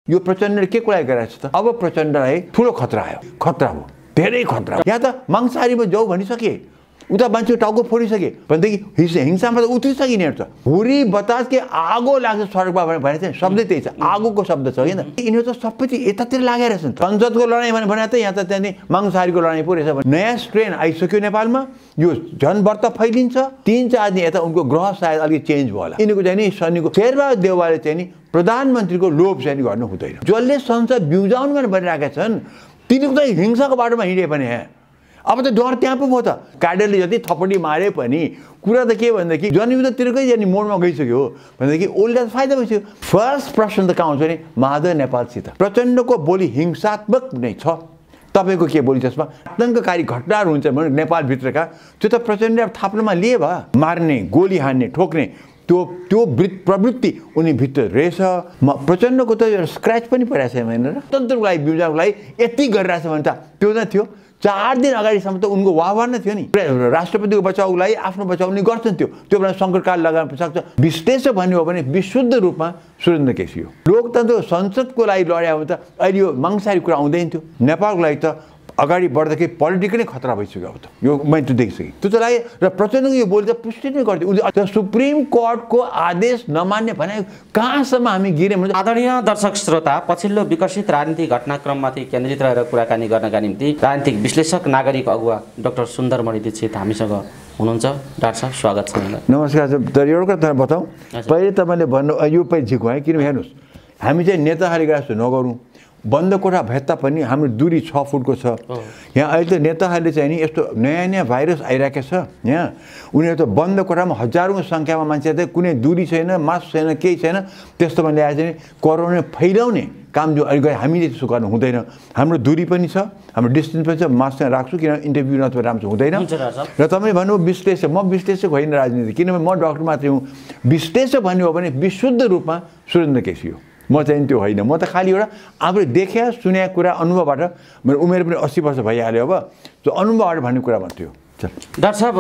यो प्रचण्डले के कुरा गरिरहेछ त अब प्रचण्डलाई ठुलो खतरा आयो खतरा हो धेरै खतरा यहाँ त मांसाहारीमा जाऊ भनिसके उता मान्छे टाउको फोडिसके भनेदेखि हिंसामा त उत्रिसके यिनीहरू त हुरी बतास के आगो लाग्छ सडकमा भने चाहिँ शब्दै त्यही छ आगोको शब्द छ होइन यिनीहरू त सबै चाहिँ यतातिर लागेर छन् संसदको लडाइँ भने त यहाँ त त्यहाँदेखि मांसाहारीको लडाइँ पो रहेछ नयाँ स्ट्रेन आइसक्यो नेपालमा यो झन् व्रत फैलिन्छ 3-4 दिन यता उनको ग्रह सायद अलिक चेन्ज भयो होला यिनीहरूको चाहिँ नि शनिको शेरबहादुर देउवाले चाहिँ नि प्रधानमन्त्रीको लोभ चाहिँ गर्नु हुँदैन जसले संसद बिउजाउनु भनेर भनिरहेका छन् तिनीहरू त हिंसाको बाटोमा हिँडे पनि अब त डर त्यहाँ पो भयो त काडेलले जति थपडी मारे पनि कुरा त के भनेदेखि जनयुद्धतिरकै जाने मोडमा गइसक्यो भनेदेखि ओल्डा फाइदा भइसक्यो फर्स्ट प्रश्न त कहाँ आउँछ भने माधव नेपालसित प्रचण्डको बोली हिंसात्मक नै छ तपाईको के बोली त्यसमा आतंककारी घटनाहरू हुन्छ भने नेपालभित्रका त्यो त प्रचण्डले थाप्लोमा लिए भए मार्ने गोली हान्ने ठोक्ने त्यो प्रवृत्ति उनी भित्र रहेछ प्रचण्डको त स्क्रैच पनि परेछ हैन र तन्त्रको लागि बिउजाको लागि यति गरिरहेछ भने त त्यो न थियो 4 दिन अगाडिसम्म त उनको वाहवाह नै थियो नि राष्ट्रपतिको बचाउको लागि आफ्नो बचाउ नि गर्छन् त्यो बेला सङ्कटकाल लगाउन सक्छ विश्लेषक भन्ने हो भने विशुद्ध रूपमा सुरेन्द्र केसी हो लोकतन्त्र संसदको लागि लड्या हो त अहिले यो मांसाहारी कुरा आउँदैन थियो नेपालको लागि त अगाडि बढ्दाखेरि पोलिटिकली खतरा भइसक्यो अब त यो मैले त देखिसकेँ त्यो त लाग्यो र प्रचण्डको यो बोली त पुष्टि नै गरिदियो उसले सुप्रिम कोर्टको आदेश नमान्ने भने कहाँसम्म हामी गिर्यौँ आदरणीय दर्शक श्रोता पछिल्लो विकसित राजनीतिक घटनाक्रममाथि केन्द्रित रहेर कुराकानी गर्नका निम्ति राजनीतिक विश्लेषक नागरिक अगुवा डाक्टर सुन्दरमणि दीक्षित हामीसँग हुनुहुन्छ डाक्टर साहब स्वागत छ नमस्कार तर एउटा कुरा बताउँ पहिले तपाईँले भन्नु यो पनि झिको है किन हेर्नुहोस् हामी चाहिँ नेताहरूले जस्तो नगरौँ बन्द कोठा भए तापनि हाम्रो दूरी 6 फुटको छ यहाँ अहिले त नेताहरूले चाहिँ नि यस्तो नयाँ भाइरस आइरहेको छ यहाँ उनीहरू त बन्द कोठामा हजारौँ सङ्ख्यामा मान्छे त कुनै दूरी छैन मास्क छैन केही छैन त्यस्तोमा ल्याएर चाहिँ कोरोना फैलाउने काम जो अहिले हामीले त्यसो गर्नु हुँदैन हाम्रो दूरी पनि छ हाम्रो डिस्टेन्स पनि छ मास्क राख्छु किन इन्टरभ्यू नत्र राम्रो हुँदैन र तपाईँ भन्नु विश्लेषक म विश्लेषक होइन राजनीति किनभने म डक्टर मात्रै हुँ विश्लेषक भन्ने हो भने विशुद्ध रूपमा सुरेन्द्र केसी हो म चाहिँ त्यो होइन म त खालि एउटा आफूले देखे सुने कुरा अनुभवबाट मेरो उमेर पनि 80 वर्ष भइहाल्यो अब त्यो अनुभवबाट भन्ने कुरा मात्रै हो डाक्टर साहब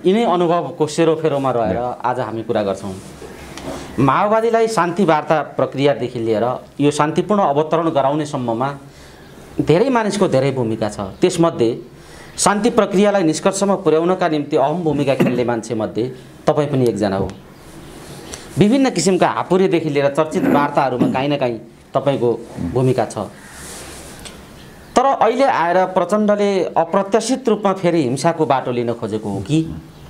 यिनै अनुभवको सेरोफेरोमा रहेर आज हामी कुरा गर्छौँ माओवादीलाई शान्ति वार्ता प्रक्रियादेखि लिएर यो शान्तिपूर्ण अवतरण गराउने सम्ममा धेरै मानिसको धेरै भूमिका छ त्यसमध्ये शान्ति प्रक्रियालाई निष्कर्षमा पुर्याउनका निम्ति अहम भूमिका खेल्ने मान्छेमध्ये तपाईँ पनि एकजना हो विभिन्न किसिमका हापुरेदेखि लिएर चर्चित वार्ताहरूमा काहीँ न काहीँ तपाईँको भूमिका छ तर अहिले आएर प्रचण्डले अप्रत्याशित रूपमा फेरि हिंसाको बाटो लिन खोजेको हो कि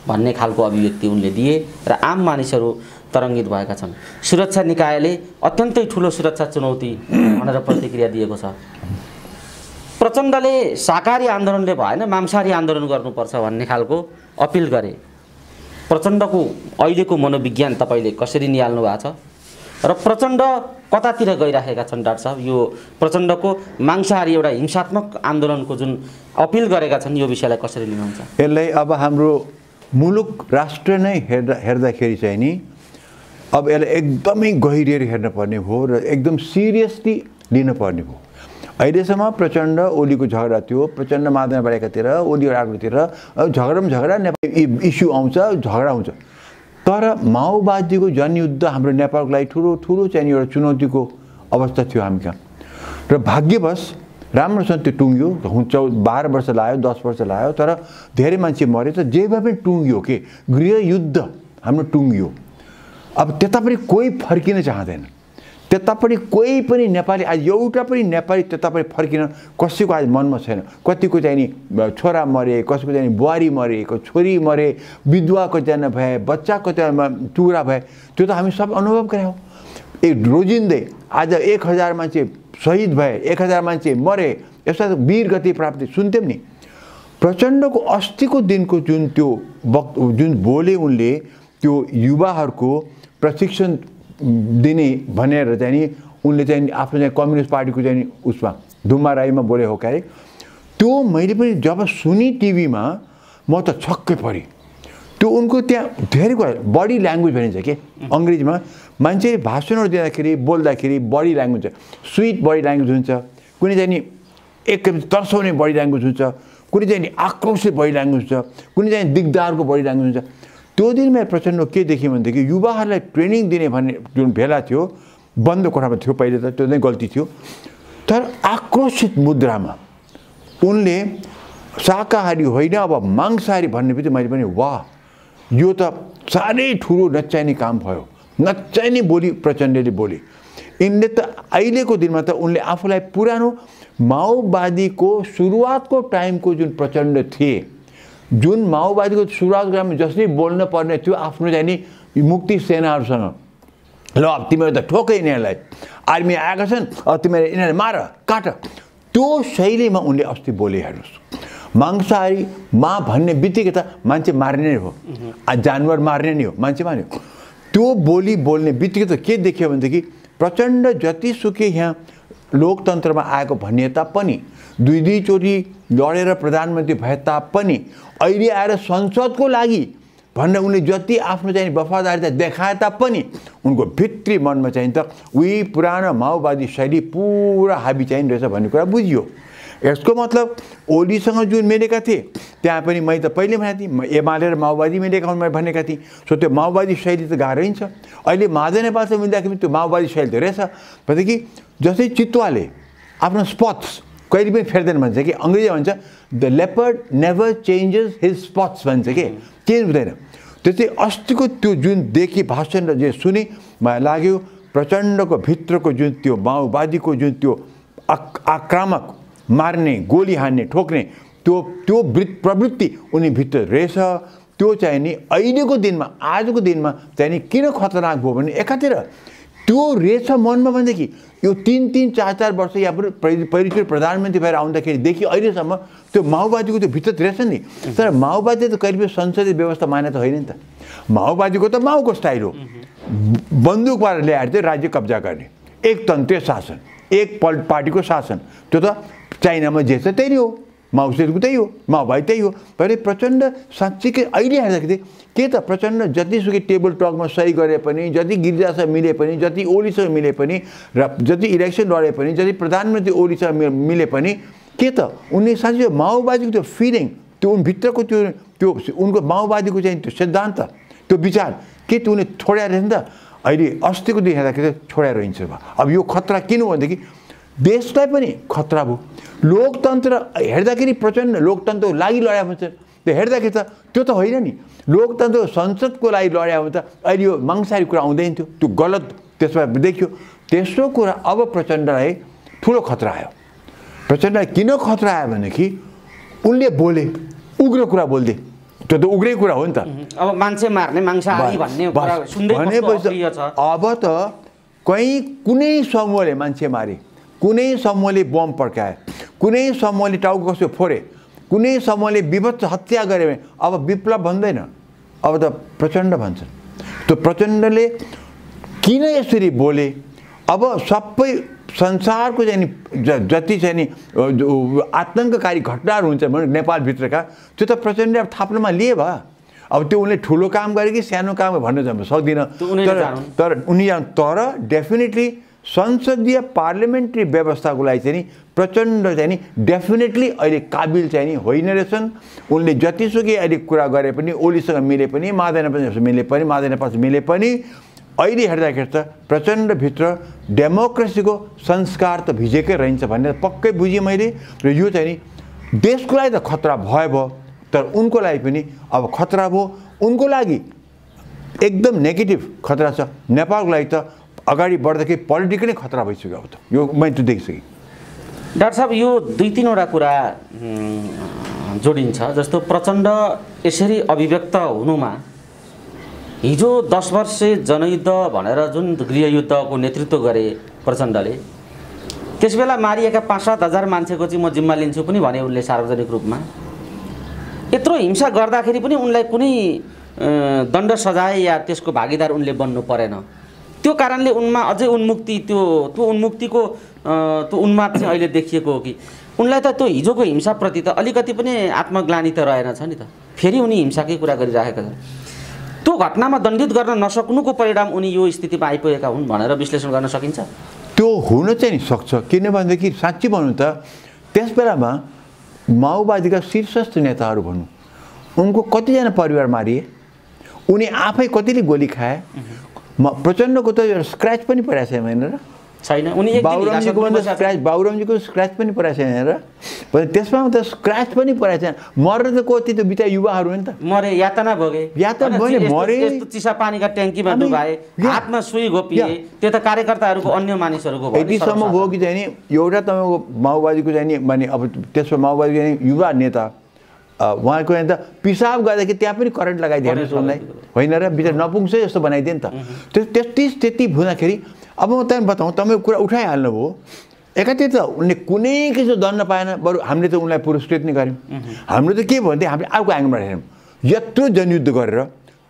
भन्ने खालको अभिव्यक्ति उनले दिए र आम मानिसहरू तरङ्गित भएका छन् सुरक्षा निकायले अत्यन्तै ठुलो सुरक्षा चुनौती भनेर प्रतिक्रिया दिएको छ प्रचण्डले शाकाहारी आन्दोलनले भएन मांसाहारी आन्दोलन गर्नुपर्छ भन्ने खालको अपिल गरे प्रचण्डको अहिलेको मनोविज्ञान तपाईले कसरी निहाल्नु भएको छ र प्रचण्ड कतातिर गइराखेका छन् डाक्टर साहब यो प्रचण्डको मांसाहारी एउटा हिंसात्मक आन्दोलनको जुन अपिल गरेका छन् यो विषयलाई कसरी लिनुहुन्छ यसलाई अब हाम्रो मुलुक राष्ट्र नै हेर्दाखेरि चाहिँ नि अब यसलाई एकदमै गहिरिएर हेर्न पर्ने हो र एकदम सिरियसली लिन पर्ने हो अहिलेसम्म प्रचण्ड ओलीको झगडा थियो प्रचण्ड माधव बढेकातिर ओली अर्कोतिर झगडा नेपाल इस्यु आउँछ झगडा हुन्छ तर माओवादीको जनयुद्ध हाम्रो नेपालको लागि ठुलो चाहिँ एउटा चुनौतीको अवस्था थियो हामी कहाँ र भाग्यवश राम्रोसँग त्यो टुङ्ग्यो 12 वर्ष लाग्यो 10 वर्ष लाग्यो तर धेरै मान्छे मरे त जे भए पनि टुङ्ग्यो के गृहयुद्ध हाम्रो टुङ्ग्यो अब त्यता पनि कोही फर्किन चाहँदैन त्यता पनि कोही पनि नेपाली आज एउटा पनि नेपाली त्यता पनि फर्किन कसैको आज मनमा छैन कतिको चाहिँ नि छोरा मरे कसैको चाहिँ बुहारी मरे छोरी मरे विधवाको जना भए बच्चाको टुक्रा भए त्यो त हामी सब अनुभव गऱ्यौँ एक रोजिँदै आज 1000 मान्छे शहीद भए 1000 मान्छे मरे यस्ता वीर गति प्राप्ति सुन्थ्यौँ नि प्रचण्डको अस्तिको दिनको जुन बोले उनले त्यो युवाहरूको प्रशिक्षण दिने भनेर चाहिँ नि उनले चाहिँ आफ्नो चाहिँ कम्युनिस्ट पार्टीको चाहिँ उसमा धुम्मा राईमा बोले हो क्या त्यो मैले पनि जब सुनि टिभीमा म त छक्कै परेँ त्यो उनको त्यहाँ धेरै कुरा बडी ल्याङ्ग्वेज भनिन्छ के अङ्ग्रेजीमा मान्छे भाषणहरू दिँदाखेरि बोल्दाखेरि body language sweet body language हुन्छ कुनै चाहिँ नि एकदम तर्साउने बडी ल्याङ्ग्वेज हुन्छ कुनै चाहिँ नि आक्रोशित बडी ल्याङ्ग्वेज हुन्छ कुनै चाहिँ दिगदारको बडी ल्याङ्ग्वेज हुन्छ त्यो दिन मैले प्रचण्ड के देखेँ भनेदेखि युवाहरूलाई ट्रेनिङ दिने भन्ने जुन भेला थियो बन्द कोठामा थियो पहिले त, त्यो नै गल्ती थियो। तर आक्रोशित मुद्रामा उनले शाकाहारी होइन अब मांसाहारी भन्ने बित्तिकै मैले पनि वाह, यो त साह्रै ठुलो नचाहिने काम भयो, नचाहिने बोली प्रचण्डले बोले। यिनले त अहिलेको दिनमा त उनले आफूलाई पुरानो माओवादीको सुरुवातको टाइमको जुन प्रचण्ड थिए, जुन माओवादीको सुरुवातको टाइममा जसरी बोल्न पर्ने थियो आफ्नो चाहिँ नि मुक्ति सेनाहरूसँग, ल अब तिमीहरू त ठोकै यिनीहरूलाई, आर्मी आएका छन्, अब तिमीहरू यिनीहरूलाई मार काट, त्यो शैलीमा उनले अस्ति बोले। हेर्नुहोस्, मांसाहारी मा भन्ने बित्तिकै त मान्छे मार्ने नै हो, जानवर मार्ने नै हो, मान्छे मार्ने हो। त्यो बोली बोल्ने बित्तिकै त के देखियो भनेदेखि प्रचण्ड जतिसुकै यहाँ लोकतन्त्रमा आएको भनिए तापनि, दुईचोटि लडेर प्रधानमन्त्री भए तापनि, अहिले आएर संसदको लागि भनेर उनले जति आफ्नो चाहिँ वफादारिता देखाए तापनि उनको भित्री मनमा चाहिँ त उही पुरानो माओवादी शैली पुरा हाबी चाहिँ रहेछ भन्ने कुरा बुझियो। यसको मतलब ओलीसँग जुन मिलेका थिए त्यहाँ पनि मैले त पहिले भनेको थिएँ, एमाले र माओवादी मिलेका हुन् मैले भनेका थिएँ। सो त्यो माओवादी शैली त गाह्रै छ। अहिले माझा नेपालसँग मिल्दाखेरि त्यो माओवादी शैली त रहेछ भनेदेखि, जस्तै चितुवाले आफ्नो स्पट्स कहिले पनि फेर्दैन भन्छ कि, अङ्ग्रेजीमा भन्छ the leopard never changes his spots भन्छ कि, चेन्ज हुँदैन। त्यस्तै अस्तिको त्यो जुन देखि भाषण र जे सुने मलाई लाग्यो प्रचण्डको भित्रको जुन त्यो माओवादीको जुन त्यो आक्रामक मार्ने, गोली हान्ने, ठोक्ने त्यो प्रवृत्ति उनी भित्र रहेछ। त्यो चाहिँ नि अहिलेको दिनमा, आजको दिनमा चाहिँ नि किन खतरनाक भयो भने एकातिर त्यो रहेछ मनमा भनेदेखि यो 3-3, 4-4 वर्ष या पहिलोचोटि प्रधानमन्त्री भएर आउँदाखेरिदेखि अहिलेसम्म त्यो माओवादीको त्यो भित्र रहेछ नि। तर माओवादी त कहिले पनि संसदीय व्यवस्था माने त होइन नि त। माओवादीको त माओको स्टाइल हो, बन्दुकबाट ल्याएर चाहिँ राज्य कब्जा गर्ने, एकतन्त्रीय शासन, एक पार्टीको शासन। त्यो त चाइनामा जे छ त्यही हो, माओवादीको त्यही हो, माओवादी त्यही हो। तर प्रचण्ड साँच्चीकै अहिले हेर्दाखेरि के त प्रचण्ड जतिसुकै टेबल टकमा सही गरे पनि, जति गिरिजासँग मिले पनि, जति ओलीसँग मिले पनि, र जति इलेक्सन लडे पनि, जति प्रधानमन्त्री ओलीसँग मिले पनि, के त उनले साँच्चै माओवादीको त्यो फिलिङ, त्यो उनभित्रको त्यो उनको माओवादीको चाहिँ त्यो सिद्धान्त, त्यो विचार के त उनले छोड्या रहेछ नि त। अहिले अस्तिको दिन हेर्दाखेरि छोड्या रहन्छ। अब यो खतरा किन हो भनेदेखि देशलाई पनि खतरा भयो। लोकतन्त्र हेर्दाखेरि प्रचण्ड लोकतन्त्रको लागि लड्या भन्छ, त्यो हेर्दाखेरि त त्यो त होइन नि। लोकतन्त्र संसदको लागि लड्या भने त अहिले यो मांसाहारी कुरा आउँदैन थियो, त्यो गलत त्यसमा देखियो। तेस्रो कुरा अब प्रचण्डलाई ठुलो खतरा आयो। प्रचण्डलाई किन खतरा आयो भनेदेखि उनले बोले, उग्र कुरा बोल्दै, त्यो त उग्रै कुरा हो नि त। अब मान्छे मार्ने मांसाहारी भन्ने कुरा सुन्दै भनेपछि अब त कुनै समूहले मान्छे मारे, कुनै समूहले बम पड्काए, कुनै समूहले टाउको कसो फोरे, कुनै समूहले विभत्स हत्या गरे भने अब विप्लव भन्दैन, अब त प्रचण्ड भन्छन्। त्यो प्रचण्डले किन यसरी बोले, अब सबै संसारको चाहिँ नि जति चाहिँ नि आतङ्ककारी घटनाहरू हुन्छ भने नेपालभित्रका, त्यो त प्रचण्डले अब थाप्नमा लिए भयो। अब त्यो उनले ठुलो काम गरे कि सानो काम भन्न सक्दिनँ, तर डेफिनेटली संसदीय पार्लियामेन्ट्री व्यवस्थाको लागि चाहिँ नि प्रचण्ड चाहिँ नि डेफिनेटली अहिले काबिल चाहिँ नि होइन रहेछन्। उनले जतिसुकै अहिले कुरा गरे पनि, ओलीसँग मिले पनि, माधव नेपालसँग मिले पनि अहिले हेर्दाखेरि त प्रचण्डभित्र डेमोक्रेसीको संस्कार त भिजेकै रहन्छ भन्ने पक्कै बुझेँ मैले। र यो चाहिँ नि देशको लागि त खतरा भयो, तर उनको लागि पनि अब खतरा भयो। उनको लागि एकदम नेगेटिभ खतरा छ। नेपालको लागि त अगाडि बढ्दाखेरि पोलिटिकली खतरा भइसक्यो। अब त यो मैले त देखिसकेँ। डाक्टर साहब, यो 2-3वटा कुरा जोडिन्छ। जस्तो प्रचण्ड यसरी अभिव्यक्त हुनुमा हिजो 10 वर्षे जनयुद्ध भनेर जुन गृहयुद्धको नेतृत्व गरे प्रचण्डले, त्यसबेला मारिएका 5-7 हजार मान्छेको चाहिँ म जिम्मा लिन्छु पनि भने उनले सार्वजनिक रूपमा। यत्रो हिंसा गर्दाखेरि पनि उनलाई कुनै दण्ड सजाय या त्यसको भागीदार उनले बन्नु परेन। त्यो कारणले उनमा अझै उन्मुक्ति, त्यो उन्मुक्तिको त्यो उन्माद चाहिँ अहिले देखिएको हो कि उनलाई त त्यो हिजोको हिंसाप्रति त अलिकति पनि आत्मग्लानि त रहेन छ नि त। फेरि उनी हिंसाकै कुरा गरिरहेका छन्। त्यो घटनामा दण्डित गर्न नसक्नुको परिणाम उनी यो स्थितिमा आइपुगेका हुन् भनेर विश्लेषण गर्न सकिन्छ। त्यो हुन चाहिँ नि सक्छ। किनभनेदेखि साँच्चै भन्नु त त्यस बेलामा माओवादीका शीर्षस्थ नेताहरू भनौँ, उनको कतिजना परिवार मारिए, उनी आफै कतिले गोली खाए, प्रचण्डको त स्क्रैच पनि परेको छैन हैन र छैन उनी एक दिन बाबुरामजीको स्क्रैच पनि परेको छैन र त्यसमा त स्क्रैच पनि परेको छैन मर्न त कति त बिता युवाहरू हो नि त मरे यातना भोगे मरे यस्तो चिसा पानीका ट्याङ्कीमा डुबाए हातमा सुई घोपिए त्यो त कार्यकर्ताहरूको अन्य मानिसहरूको भयो यतिसम्म भयो कि चाहिँ नि एउटा तपाईँको माओवादीको चाहिँ नि माने अब त्यसमा माओवादीको चाहिँ युवा नेता उहाँको यहाँ त पिसाब गर्दाखेरि त्यहाँ पनि करेन्ट लगाइदियो हेर्नुहोस् उनलाई होइन र बिचरा नपुग्छ जस्तो बनाइदियो नि त त्यति हुँदाखेरि अब म तपाईँ बताउँ तपाईँको कुरा उठाइहाल्नुभयो एकातिर त उनले कुनै किसिमको दण्ड पाएन बरु हामीले त उनलाई पुरस्कृत नै गऱ्यौँ हाम्रो त के भन्थ्यो हामीले अर्को एङ्गलबाट हेरौँ यत्रो जनयुद्ध गरेर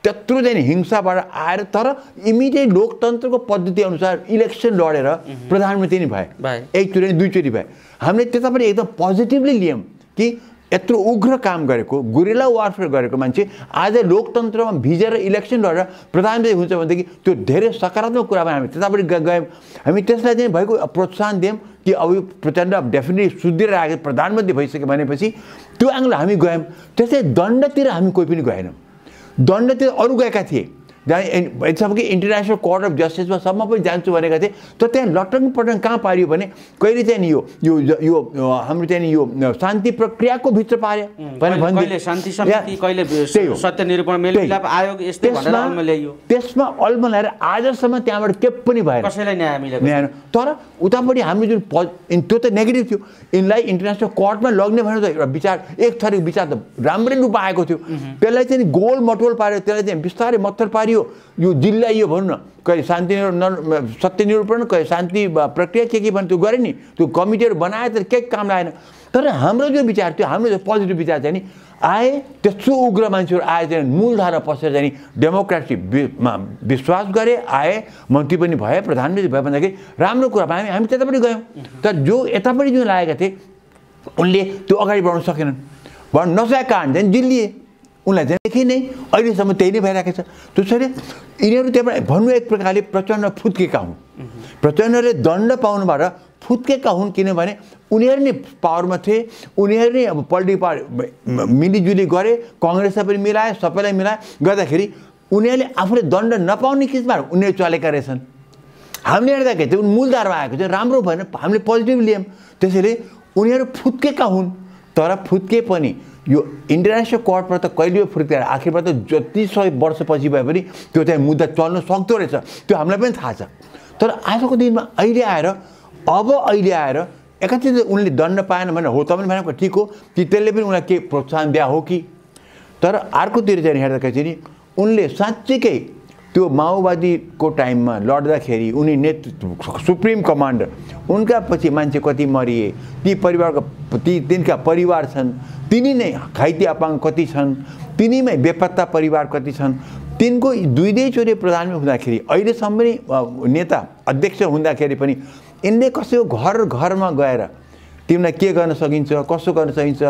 त्यत्रो चाहिँ हिंसाबाट आएर तर इमिडिएट लोकतन्त्रको पद्धति अनुसार इलेक्सन लडेर प्रधानमन्त्री नै भए एकचोटि दुईचोटि भए हामीले त्यतापट्टि एकदम पोजिटिभली लियौँ कि यत्रो उग्र काम गरेको गुरिल्ला वारफेयर गरेको मान्छे आज लोकतन्त्रमा भिजेर इलेक्सन लडेर प्रधानमन्त्री हुन्छ भनेदेखि त्यो धेरै सकारात्मक कुरामा हामी त्यतापट्टि गयौँ हामी त्यसलाई चाहिँ भएको प्रोत्साहन दियौँ कि अब यो प्रचण्ड सुधिर सुधिर आएको प्रधानमन्त्री भइसक्यो भनेपछि त्यो एङ्गल हामी गयौँ त्यसै दण्डतिर हामी कोही पनि गएनौँ दण्डतिर अरू गएका थिए जहाँ यतिसम्म कि इन्टरनेसनल कोर्ट अफ जस्टिसमा सम्म पनि जान्छु भनेका थिए तर त्यहाँ लटङ पटङ कहाँ पारियो भने कहिले चाहिँ यो यो यो हाम्रो चाहिँ यो शान्ति प्रक्रियाको भित्र पार्यो कहिले शान्ति समिति कहिले सत्यनिरूपण मेलमिलाप आयोग यस्तै भनेर अल्मल्याइयो त्यसमा अल्मल्याएर आजसम्म त्यहाँबाट के पनि भएन कसैलाई न्याय मिलेन तर उतापट्टि हाम्रो जुन त्यो त नेगेटिभ थियो यिनलाई इन्टरनेसनल कोर्टमा लग्ने भनेर त एउटा विचार एक थरीको विचार त राम्रै रूप आएको थियो त्यसलाई चाहिँ गोल मटोल पार्यो त्यसलाई चाहिँ बिस्तारै मत्तर पार्यो यो जिल्लाइयो भनौँ न कहिले शान्ति सत्यनिरूपण कहिले शान्ति प्रक्रिया के भन्छ त्यो गरे नि त्यो कमिटीहरू बनाए तर केही काम लागेन तर हाम्रो जो विचार थियो हाम्रो जो पोजिटिभ विचार चाहिँ नि आए त्यस्तो उग्र मान्छेहरू आए चाहिँ मूलधारा पसेर चाहिँ डेमोक्रेसीमा विश्वास गरे आए मन्त्री पनि भए प्रधानमन्त्री भए भन्दाखेरि राम्रो कुरा भयो हामी त्यतापट्टि गयौँ तर जो यतापट्टि जुन लागेका थिए उनले त्यो अगाडि बढाउन सकेनन् बढ्न नसकेका कारण चाहिँ जिल्लिए उनलाई चाहिँ देखि नै अहिलेसम्म त्यही नै भइरहेको छ त्यसैले यिनीहरू त्यहाँबाट भन्नु एक प्रकारले प्रचण्ड फुत्केका हुन् प्रचण्डले दण्ड पाउनुबाट फुत्केका हुन् किनभने उनीहरू नै पावरमा थिए उनीहरू नै अब पोलिटिकल मिलिजुली गरे कङ्ग्रेसलाई पनि मिलाए सबैलाई मिलाए गर्दाखेरि उनीहरूले आफूले दण्ड नपाउने किसिमबाट उनीहरू चलेका रहेछन् हामीले हेर्दाखेरि चाहिँ मूलधारमा आएको चाहिँ राम्रो भएन हामीले पोजिटिभ लियौँ त्यसैले उनीहरू फुत्केका हुन् तर फुत्के पनि यो इन्टरनेसनल कोर्टबाट त कहिले फुर्केर आखिरमा त जति 100 वर्षपछि भए पनि त्यो चाहिँ मुद्दा चल्न सक्दो रहेछ त्यो हामीलाई पनि थाहा छ तर आजको दिनमा अहिले आएर एकातिर उनले दण्ड पाएन भने हो तपाईँ भनेको ठिक हो कि त्यसले पनि उनलाई के प्रोत्साहन दिया हो कि तर अर्कोतिर चाहिँ हेर्दाखेरि चाहिँ उनले साँच्चीकै त्यो माओवादीको टाइममा लड्दाखेरि उनी नेतृत्व सुप्रिम कमान्डर उनका पछि मान्छे कति मरिए ती परिवारको तिनका परिवार छन् तिनी नै घाइते अपाङ्ग कति छन् तिनीमै बेपत्ता परिवार कति छन् तिनको दुईचोटि प्रधानमन्त्री हुँदाखेरि अहिलेसम्म पनि नेता अध्यक्ष हुँदाखेरि पनि यिनले कसैको घरमा गएर तिमीलाई के गर्न सकिन्छ कसो गर्न सकिन्छ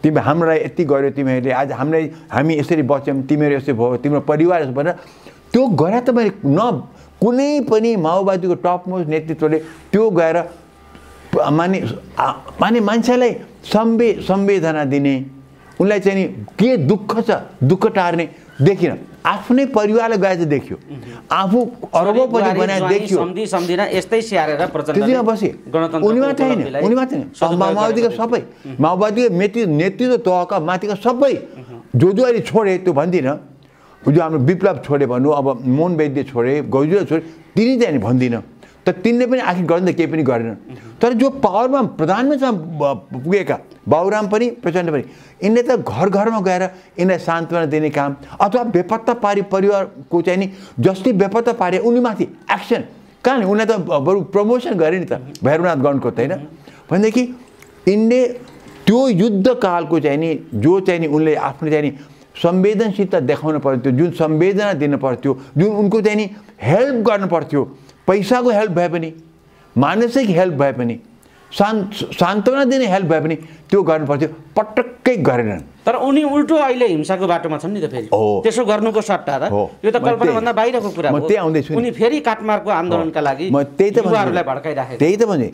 तिमी हामीलाई यति गर्यो तिमीहरूले आज हामी यसरी बच्यौँ तिमीहरू यसरी भयो तिम्रो परिवार यसो भनेर त्यो गरे त मैले कुनै पनि माओवादीको टप मोस्ट नेतृत्वले त्यो गएर माने मान्छेलाई संवेदना दिने उनलाई चाहिँ नि के दुःख छ दुःख टार्ने देखिन आफ्नै परिवारलाई गए चाहिँ देखियो आफू अरबौँपति बनाए देखियो सम्झिन यस्तै स्याहारेर प्रचण्डले बसे उनी मात्रै माओवादीका सबै माओवादीको नेतृत्व तहका माथिका सबै जो अहिले छोडे त्यो भन्दिनँ जो हाम्रो विप्लव छोडे भन्नु अब मोहन वैद्य छोडे गौजुला छोडे तिनी चाहिँ भन्दिनँ तर तिनले पनि आखिर गर्न त केही पनि गरेन तर जो पावरमा प्रधानमन्त्रीमा पुगेका बाबुराम पनि प्रचण्ड पनि यिनले त घरमा गएर यिनलाई सान्त्वना दिने काम अथवा बेपत्ता परिवारको चाहिँ नि जसले बेपत्ता पारे उनीमाथि एक्सन कहाँ नि उनलाई त बरु प्रमोसन गरे नि त भैरवनाथ गणको त होइन भनेदेखि यिनले त्यो युद्धकालको चाहिँ नि जो चाहिँ नि उनले आफ्नो चाहिँ नि संवेदनशीलता देखाउनु पर्थ्यो जुन संवेदना दिनु पर्थ्यो जुन उनको चाहिँ नि हेल्प गर्नु पर्थ्यो पैसाको हेल्प भए पनि मानसिक हेल्प भए पनि सान्त्वना दिने हेल्प भए पनि त्यो गर्नु पर्थ्यो पटक्कै गरेनन् तर उनी उल्टो अहिले हिंसाको बाटोमा छन् नि त फेरि त्यसो गर्नुको सट्टा त यो त कल्पनाभन्दा बाहिरको कुरा हो म त्यही आउँदैछु उनी फेरि काठमाडौँको आन्दोलनका लागि म त्यही त युवाहरूलाई भड्काइराखे त्यही त भने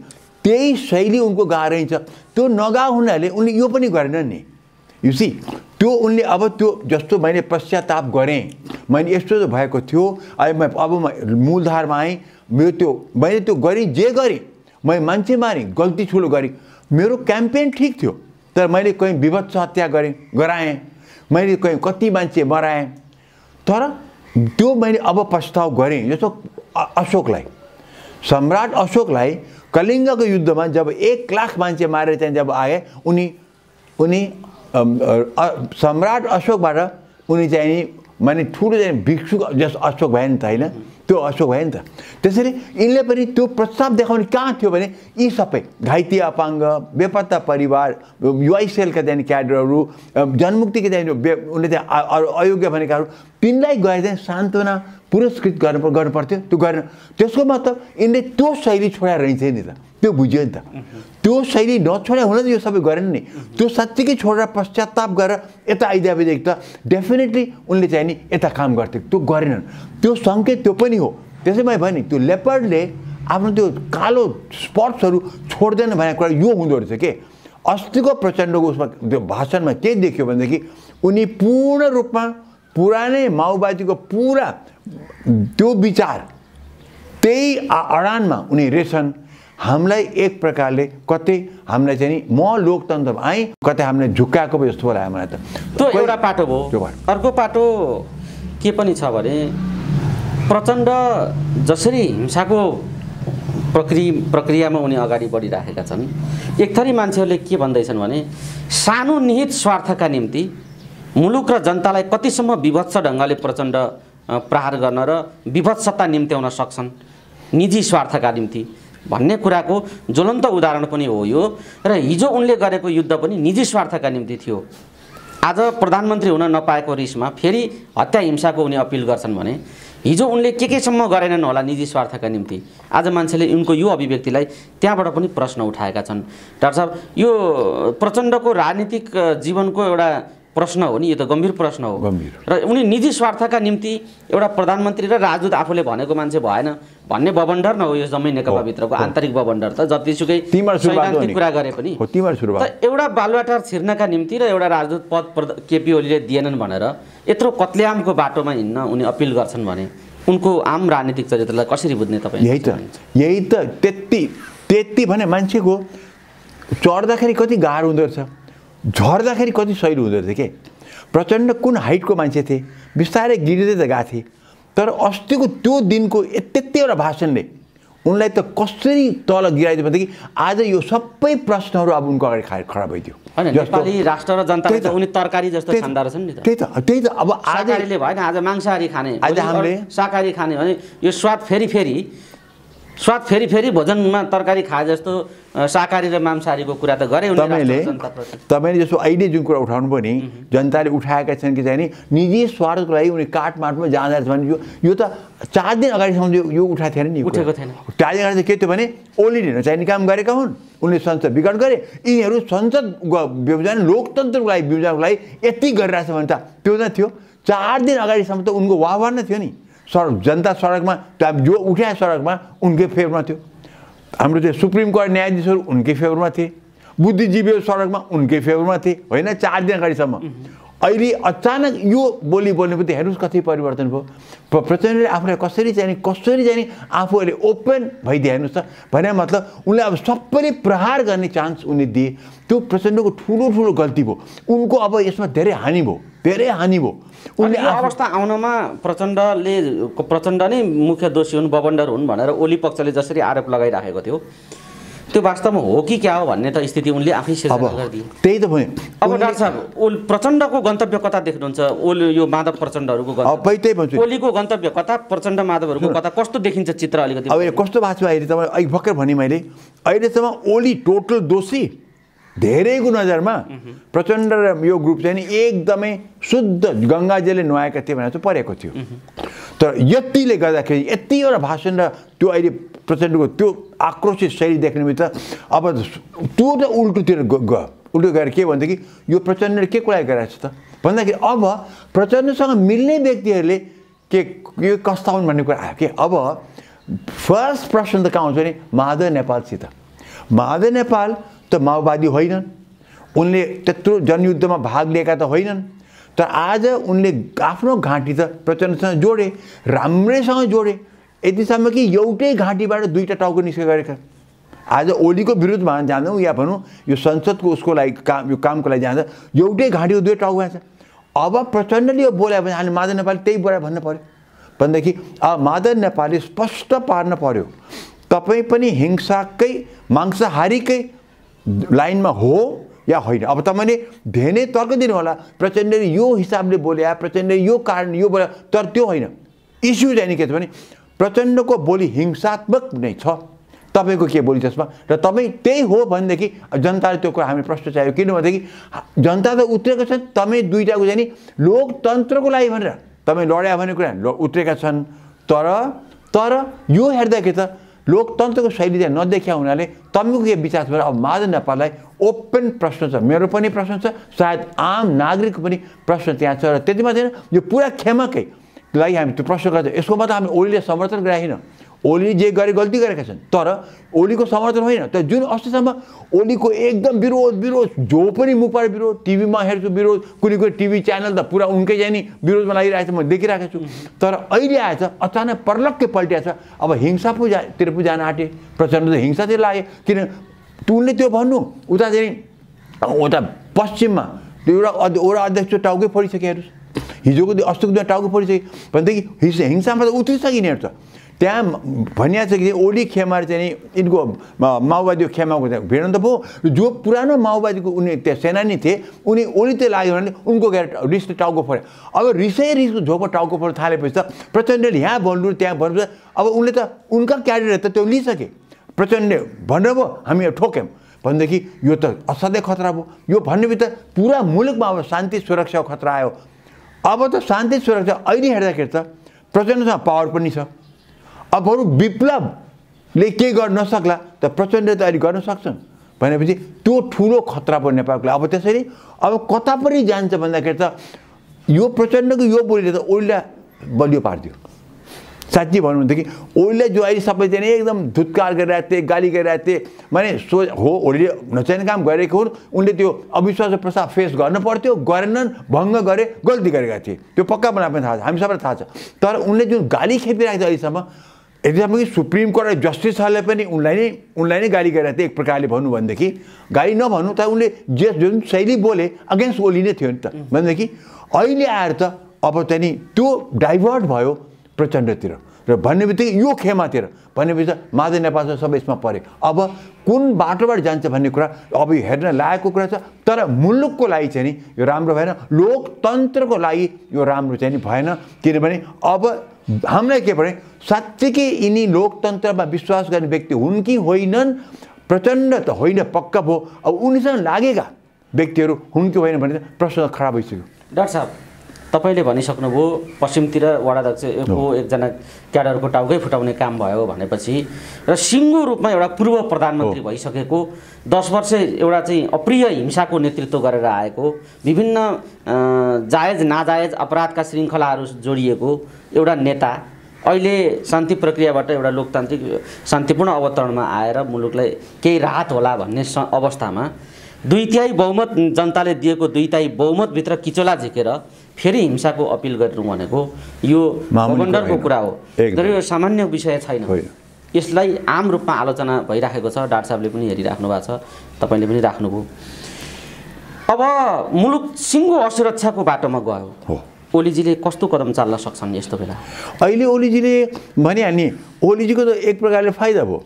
त्यही शैली उनको गाह्रै छ त्यो नगा हुनाले उनले यो पनि गरेनन् नि यु सी त्यो उनले अब त्यो जस्तो मैले पश्चाताप गरेँ, मैले यस्तो त भएको थियो, अब मूलधारमा आएँ, मैले त्यो गरेँ, जे गरेँ, मैले मान्छे मारेँ, गल्ती ठुलो गरेँ, मेरो क्याम्पेन ठिक थियो, तर मैले कहीँ विभत्स हत्या गराएँ, मैले कहीँ कति मान्छे मराएँ, तर त्यो मैले अब पछताउ गरेँ। जस्तो अशोकलाई, सम्राट अशोकलाई कलिङ्गको युद्धमा जब 1 लाख मान्छे मारेर त्यहाँ जब आए, उनी सम्राट अशोकबाट उनी चाहिँ माने ठुलो चाहिँ भिक्षु जस अशोक भयो नि त, होइन त्यो अशोक भयो नि त। त्यसरी यिनले पनि त्यो प्रस्ताव देखाउने कहाँ थियो भने यी सबै घाइते अपाङ्ग, बेपत्ता परिवार, युआइसिएलका चाहिँ क्याडरहरू, जनमुक्तिका चाहिँ उनले चाहिँ अयोग्य भनेकाहरू, तिनलाई गएर चाहिँ सान्त्वना पुरस्कृत गर्नु पर्थ्यो, त्यो गरेन। त्यसको मतलब यिनले त्यो शैली छोडेर रहन्छ नि त, त्यो बुझ्यो नि त। त्यो शैली नछोडे हुन त यो सबै गरेन नि, त्यो साँच्चीकै छोडेर पश्चाताप गरेर यता आइदिएपछि त डेफिनेटली उनले चाहिँ नि यता काम गर्थे, त्यो गरेनन्। त्यो सङ्केत त्यो पनि हो। त्यसै मैले भने त्यो लेपर्डले आफ्नो त्यो कालो स्पट्सहरू छोड्दैन भनेको कुरा यो हुँदो रहेछ के। अस्तिको प्रचण्डको उसमा त्यो भाषणमा के देखियो भनेदेखि उनी पूर्ण रूपमा पुरानै माओवादीको पुरा त्यो विचार त्यही अडानमा उनी रहेछन्। हामीलाई एक प्रकारले कतै हामीलाई चाहिँ नि म लोकतन्त्रमा आएँ, कतै हामीले झुक्काएको पो जस्तो लाग्यो मलाई त। त्यो एउटा पाटो भयो। अर्को पाटो के पनि छ भने प्रचण्ड जसरी हिंसाको प्रक्रियामा उनी अगाडि बढिराखेका छन्, एक थरी मान्छेहरूले के भन्दैछन् भने सानो निहित स्वार्थका निम्ति मुलुक र जनतालाई कतिसम्म विभत्स ढङ्गले प्रचण्ड प्रहार गर्न र विभत्सता निम्त्याउन सक्छन् निजी स्वार्थका निम्ति भन्ने कुराको ज्वलन्त उदाहरण पनि हो यो। र हिजो उनले गरेको युद्ध पनि निजी स्वार्थका निम्ति थियो। आज प्रधानमन्त्री हुन नपाएको रिसमा फेरि हत्या हिंसाको उनी अपिल गर्छन् भने हिजो उनले केसम्म गरेनन् होला निजी स्वार्थका निम्ति। आज मान्छेले उनको यो अभिव्यक्तिलाई त्यहाँबाट पनि प्रश्न उठाएका छन्। डाक्टर साहब, यो प्रचण्डको राजनीतिक जीवनको एउटा प्रश्न हो नि, यो त गम्भीर प्रश्न हो। र उनी निजी स्वार्थका निम्ति एउटा प्रधानमन्त्री र राजदूत आफूले भनेको मान्छे भएन भन्ने बबन्डर न हो यो जम्मै नेकपाभित्रको आन्तरिक बबन्डर। त जतिसुकै सैद्धान्तिक कुरा गरे पनि एउटा बालुवाटार छिर्नका निम्ति र एउटा राजदूत पद केपी ओलीले दिएनन् भनेर यत्रो कत्लेआमको बाटोमा हिँड्न उनी अपिल गर्छन् भने उनको आम राजनीतिक चरित्रलाई कसरी बुझ्ने तपाईँ? यही त त्यति भने मान्छेको चढ्दाखेरि कति गाह्रो हुँदो रहेछ, झर्दाखेरि कति सहिलो हुँदो रहेछ के। प्रचण्ड कुन हाइटको मान्छे थिए, बिस्तारै गिर्दै त गएको थिए, तर अस्तिको त्यो दिनको त्यतिवटा भाषणले उनलाई त कसरी तल गिराइदियो भनेदेखि आज यो सबै प्रश्नहरू अब उनको अगाडि खडा भइदियो। नेपाली राष्ट्र र जनताले त उनी तरकारी जस्तो खान्दा रहेछन् नि त। त्यही त अब शाकाहारीले भएन आज मांसाहारी खाने, आज हामीले शाकाहारी खाने भने यो स्वाद फेरि भोजनमा तरकारी खाए जस्तो शाकाहारी र मांसाहारीको कुरा त गरे तपाईँले जस्तो अहिले जुन कुरा उठाउनु भयो नि, जनताले उठाएका छन् कि चाहिँ नि निजी स्वार्थको लागि उनी काठमाडौँमा जाँदा रहेछ भने यो त 4 दिन अगाडिसम्म यो उठाएको थिएन नि, उठेको थिएन। 4 दिन अगाडि के थियो भने ओलीले नचाहिने काम गरेका हुन्, उनले संसद बिगाड गरे, यिनीहरू संसद विभाजन लोकतन्त्रको लागि विभाजनको लागि यति गरिरहेछ भने त त्यो न थियो। 4 दिन अगाडिसम्म त उनको वाहवाह नै थियो नि। जनता सडकमा जो उठाए सडकमा उनकै फेभरमा थियो। हाम्रो त्यो सुप्रिम कोर्ट न्यायाधीशहरू उनकै फेभरमा थिए, बुद्धिजीवीहरू सडकमा उनकै फेभरमा थिए, होइन 4 दिन अगाडिसम्म। अहिले अचानक यो बोल्नेपछि हेर्नुहोस् कति परिवर्तन भयो। प्रचण्डले आफूलाई कसरी चाहिँ आफू अहिले ओपन भइदिए हेर्नुहोस् त। भने मतलब उनले अब सबैले प्रहार गर्ने चान्स उनले दिए। त्यो प्रचण्डको ठुलो गल्ती भयो। उनको अब यसमा धेरै हानि भयो। उनले अवस्था आउनमा प्रचण्ड नै मुख्य दोषी हुन्, बबन्डर हुन् भनेर ओली पक्षले जसरी आरोप लगाइराखेको थियो त्यो वास्तवमा हो कि क्या हो भन्ने त स्थिति उनले आफै सिर्जना गरिदिए। त्यही त भने अब डाक्टर साहब प्रचण्डको गन्तव्य कता देख्नुहुन्छ? यो माधव प्रचण्डहरूको गन्तव्य, ओलीको गन्तव्य कता, प्रचण्ड माधवहरूको कता, कस्तो देखिन्छ चित्र अलिकति? अब कस्तो भएको छ अहिले तपाईँ अहिले भर्खर भने मैले अहिलेसम्म ओली टोटल दोषी धेरैको नजरमा। प्रचण्ड र यो ग्रुप चाहिँ नि एकदमै शुद्ध गङ्गाजीले नुहाएका थिए भनेर चाहिँ परेको थियो। तर यतिले गर्दाखेरि यतिवटा भाषण र त्यो अहिले प्रचण्डको त्यो आक्रोशित शैली देख्ने बित्त अब त्यो त उल्टोतिर उल्टो गएर के भनेदेखि यो प्रचण्डले के कुरा गरिरहेको छ त भन्दाखेरि अब प्रचण्डसँग मिल्ने व्यक्तिहरूले के यो कस्ता हुन् भन्ने कुरा आयो कि अब फर्स्ट प्रश्न त कहाँ आउँछ भने महादेव नेपालसित। महादेव नेपाल त माओवादी होइनन्, उनले त्यत्रो जनयुद्धमा भाग लिएका त होइनन्, तर आज उनले आफ्नो घाँटी त प्रचण्डसँग जोडे, राम्रैसँग जोडे, यतिसम्म कि एउटै घाँटीबाट दुईटा टाउको निस्केका गरेका। आज ओलीको विरुद्धमा जाँदा या भनौँ यो संसदको उसको लागि यो कामको लागि जाँदा एउटै घाँटीको दुई टाउको आएछ। अब प्रचण्डले यो बोल्यो भने हामी माधव नेपालले त्यही बोला भन्नु पर्यो भनेदेखि अब माधव नेपालले स्पष्ट पार्न पर्यो, तपाईँ पनि हिंसाकै मांसाहारीकै लाइनमा हो या होइन। अब तपाईँले धेरै तर्क दिनु होला, प्रचण्डले यो हिसाबले बोल्या, प्रचण्डले यो कारण यो बोल्या, तर त्यो होइन। इस्यु चाहिँ नि के छ भने प्रचण्डको बोली हिंसात्मक नै छ, तपाईँको के बोली त्यसमा, र तपाईँ त्यही हो भनेदेखि जनताले त्यो कुरा हामी प्रश्न चाहियो। किनभनेदेखि जनता त उत्रेको छ, तपाईँ दुईटाको चाहिँ नि लोकतन्त्रको लागि भनेर तपाईँ लड्या भन्ने कुरा उत्रेका छन्। तर यो हेर्दा के त लोकतन्त्रको शैली चाहिँ नदेखिया हुनाले तपाईँको के विचार छ भने अब माधव नेपाललाई ओपन प्रश्न छ, मेरो पनि प्रश्न छ, सायद आम नागरिकको पनि प्रश्न त्यहाँ छ। र त्यति मात्रै यो पुरा खेमाकै लागि हामी त्यो प्रश्न गर्छ। यसको मतलब हामी ओलीले समर्थन गराएन, ओलीले जे गरे गल्ती गरेका छन्, तर ओलीको समर्थन होइन। तर जुन अस्तिसम्म ओलीको एकदम विरोध जो पनि मुखबाट विरोध, टिभीमा हेर्छु विरोध, कुनै टिभी च्यानल त पुरा उनकै चाहिँ नि विरोधमा लागिरहेको छ, म देखिरहेको छु। तर अहिले आएछ अचानक पर्लक्कै पल्टिएछ, अब हिंसातिर पो जान आँटे, प्रचण्ड त हिंसातिर लाग्यो। किन उनले त्यो भन्नु उता चाहिँ उता पश्चिममा त्यो एउटा अध्यक्ष टाउकै फोडिसक्यो, हेर्नुहोस् हिजोको अस्तिको दिन टाउको फोडिसक्यो भनेदेखि हिंसामा त उत्रिसकिने छ। त्यहाँ भनिएको छ कि ओली खेमाहरू चाहिँ यिनको माओवादी खेमाको भिड त भयो, जो पुरानो माओवादीको उनी त्यहाँ सेनानी थिए उनी ओली त्यो लाग्यो भने उनको गएर रिसले टाउको फोड्यो। अब रिसको झोको टाउको फोड्नु थालेपछि त प्रचण्डले यहाँ भन्नु त्यहाँ भन्नु, अब उनले त उनका क्याडेटहरू त त्यो लिइसके। प्रचण्डले भन्नुभयो हामी ठोक्यौँ भनेदेखि यो त असाध्यै खतरा भयो। यो भन्नेबित्त पुरा मुलुकमा अब शान्ति सुरक्षाको खतरा आयो। अब त शान्ति सुरक्षा अहिले हेर्दाखेरि त प्रचण्डसँग पावर पनि छ। अब बरु विप्लवले के गर्न नसक्ला त प्रचण्डले त अहिले गर्न सक्छन् भनेपछि त्यो ठुलो खतरा भयो नेपालको। अब त्यसरी अब कता पनि जान्छ भन्दाखेरि त यो प्रचण्डको यो बोलीले त ओलीलाई बलियो पारिदियो। साँच्ची भन्नु भनेदेखि ओलीलाई जो अहिले सबै चाहिँ एकदम धुत्कार गरिरहेको थिए, गाली गरिरहेको थिए, माने हो ओलीले नचाहिने काम गरेको हुन्, उनले त्यो अविश्वास प्रस्ताव फेस गर्न पर्थ्यो, गरेनन्, भङ्ग गरे, गल्ती गरेका थिए, त्यो पक्का बनाए पनि थाहा छ, हामी सबैलाई थाहा छ। तर उनले जुन गाली खेपिरहेको थियो अहिलेसम्म, एकदम कि सुप्रिम कोर्ट जस्टिसहरूले पनि उनलाई नै गाली गरेका थिए एक प्रकारले भन्नु भनेदेखि, गाली नभन्नु त उनले जुन शैली बोले अगेन्स्ट ओली नै थियो नि त भनेदेखि अहिले आएर त अब चाहिँ नि त्यो डाइभर्ट भयो प्रचण्डतिर र भन्ने बित्तिकै यो खेमातिर भनेपछि माधव नेपाल सबै यसमा परे। अब कुन बाटोबाट जान्छ भन्ने कुरा अब हेर्न लागेको कुरा छ, तर मुलुकको लागि चाहिँ नि यो राम्रो भएन, लोकतन्त्रको लागि यो राम्रो चाहिँ नि भएन। किनभने अब हामीलाई के भने साँच्चीकै यिनी लोकतन्त्रमा विश्वास गर्ने व्यक्ति हुन् कि होइनन्, प्रचण्ड त होइन पक्का भयो, अब उनीसँग लागेका व्यक्तिहरू हुन् कि होइन भने प्रश्न खराब भइसक्यो। डाक्टर साहब तपाईँले भनिसक्नुभयो पश्चिमतिर वडाध्यक्षको एकजना क्याडरको टाउकै फुटाउने काम भयो भनेपछि र सिङ्गो रूपमा एउटा पूर्व प्रधानमन्त्री भइसकेको 10 वर्ष एउटा चाहिँ अप्रिय हिंसाको नेतृत्व गरेर आएको, विभिन्न जायज नाजायज अपराधका श्रृङ्खलाहरू जोडिएको एउटा नेता अहिले शान्ति प्रक्रियाबाट एउटा लोकतान्त्रिक शान्तिपूर्ण अवतरणमा आएर मुलुकलाई केही राहत होला भन्ने अवस्थामा 2/3 बहुमत जनताले दिएको 2/3 बहुमतभित्र किचोला झिकेर फेरि हिंसाको अपिल गर्नु भनेको यो भगण्डरको कुरा हो, तर यो सामान्य विषय छैन। यसलाई आम रूपमा आलोचना भइराखेको छ, डाक्टर साहबले पनि हेरिराख्नु भएको छ, तपाईँले पनि राख्नुभयो। अब मुलुक सिङ्गो असुरक्षाको बाटोमा गयो, ओलीजीले कस्तो कदम चाल्न सक्छन् यस्तो बेला? अहिले ओलीजीले भनिहाल्ने ओलीजीको त एक प्रकारले फाइदा भयो।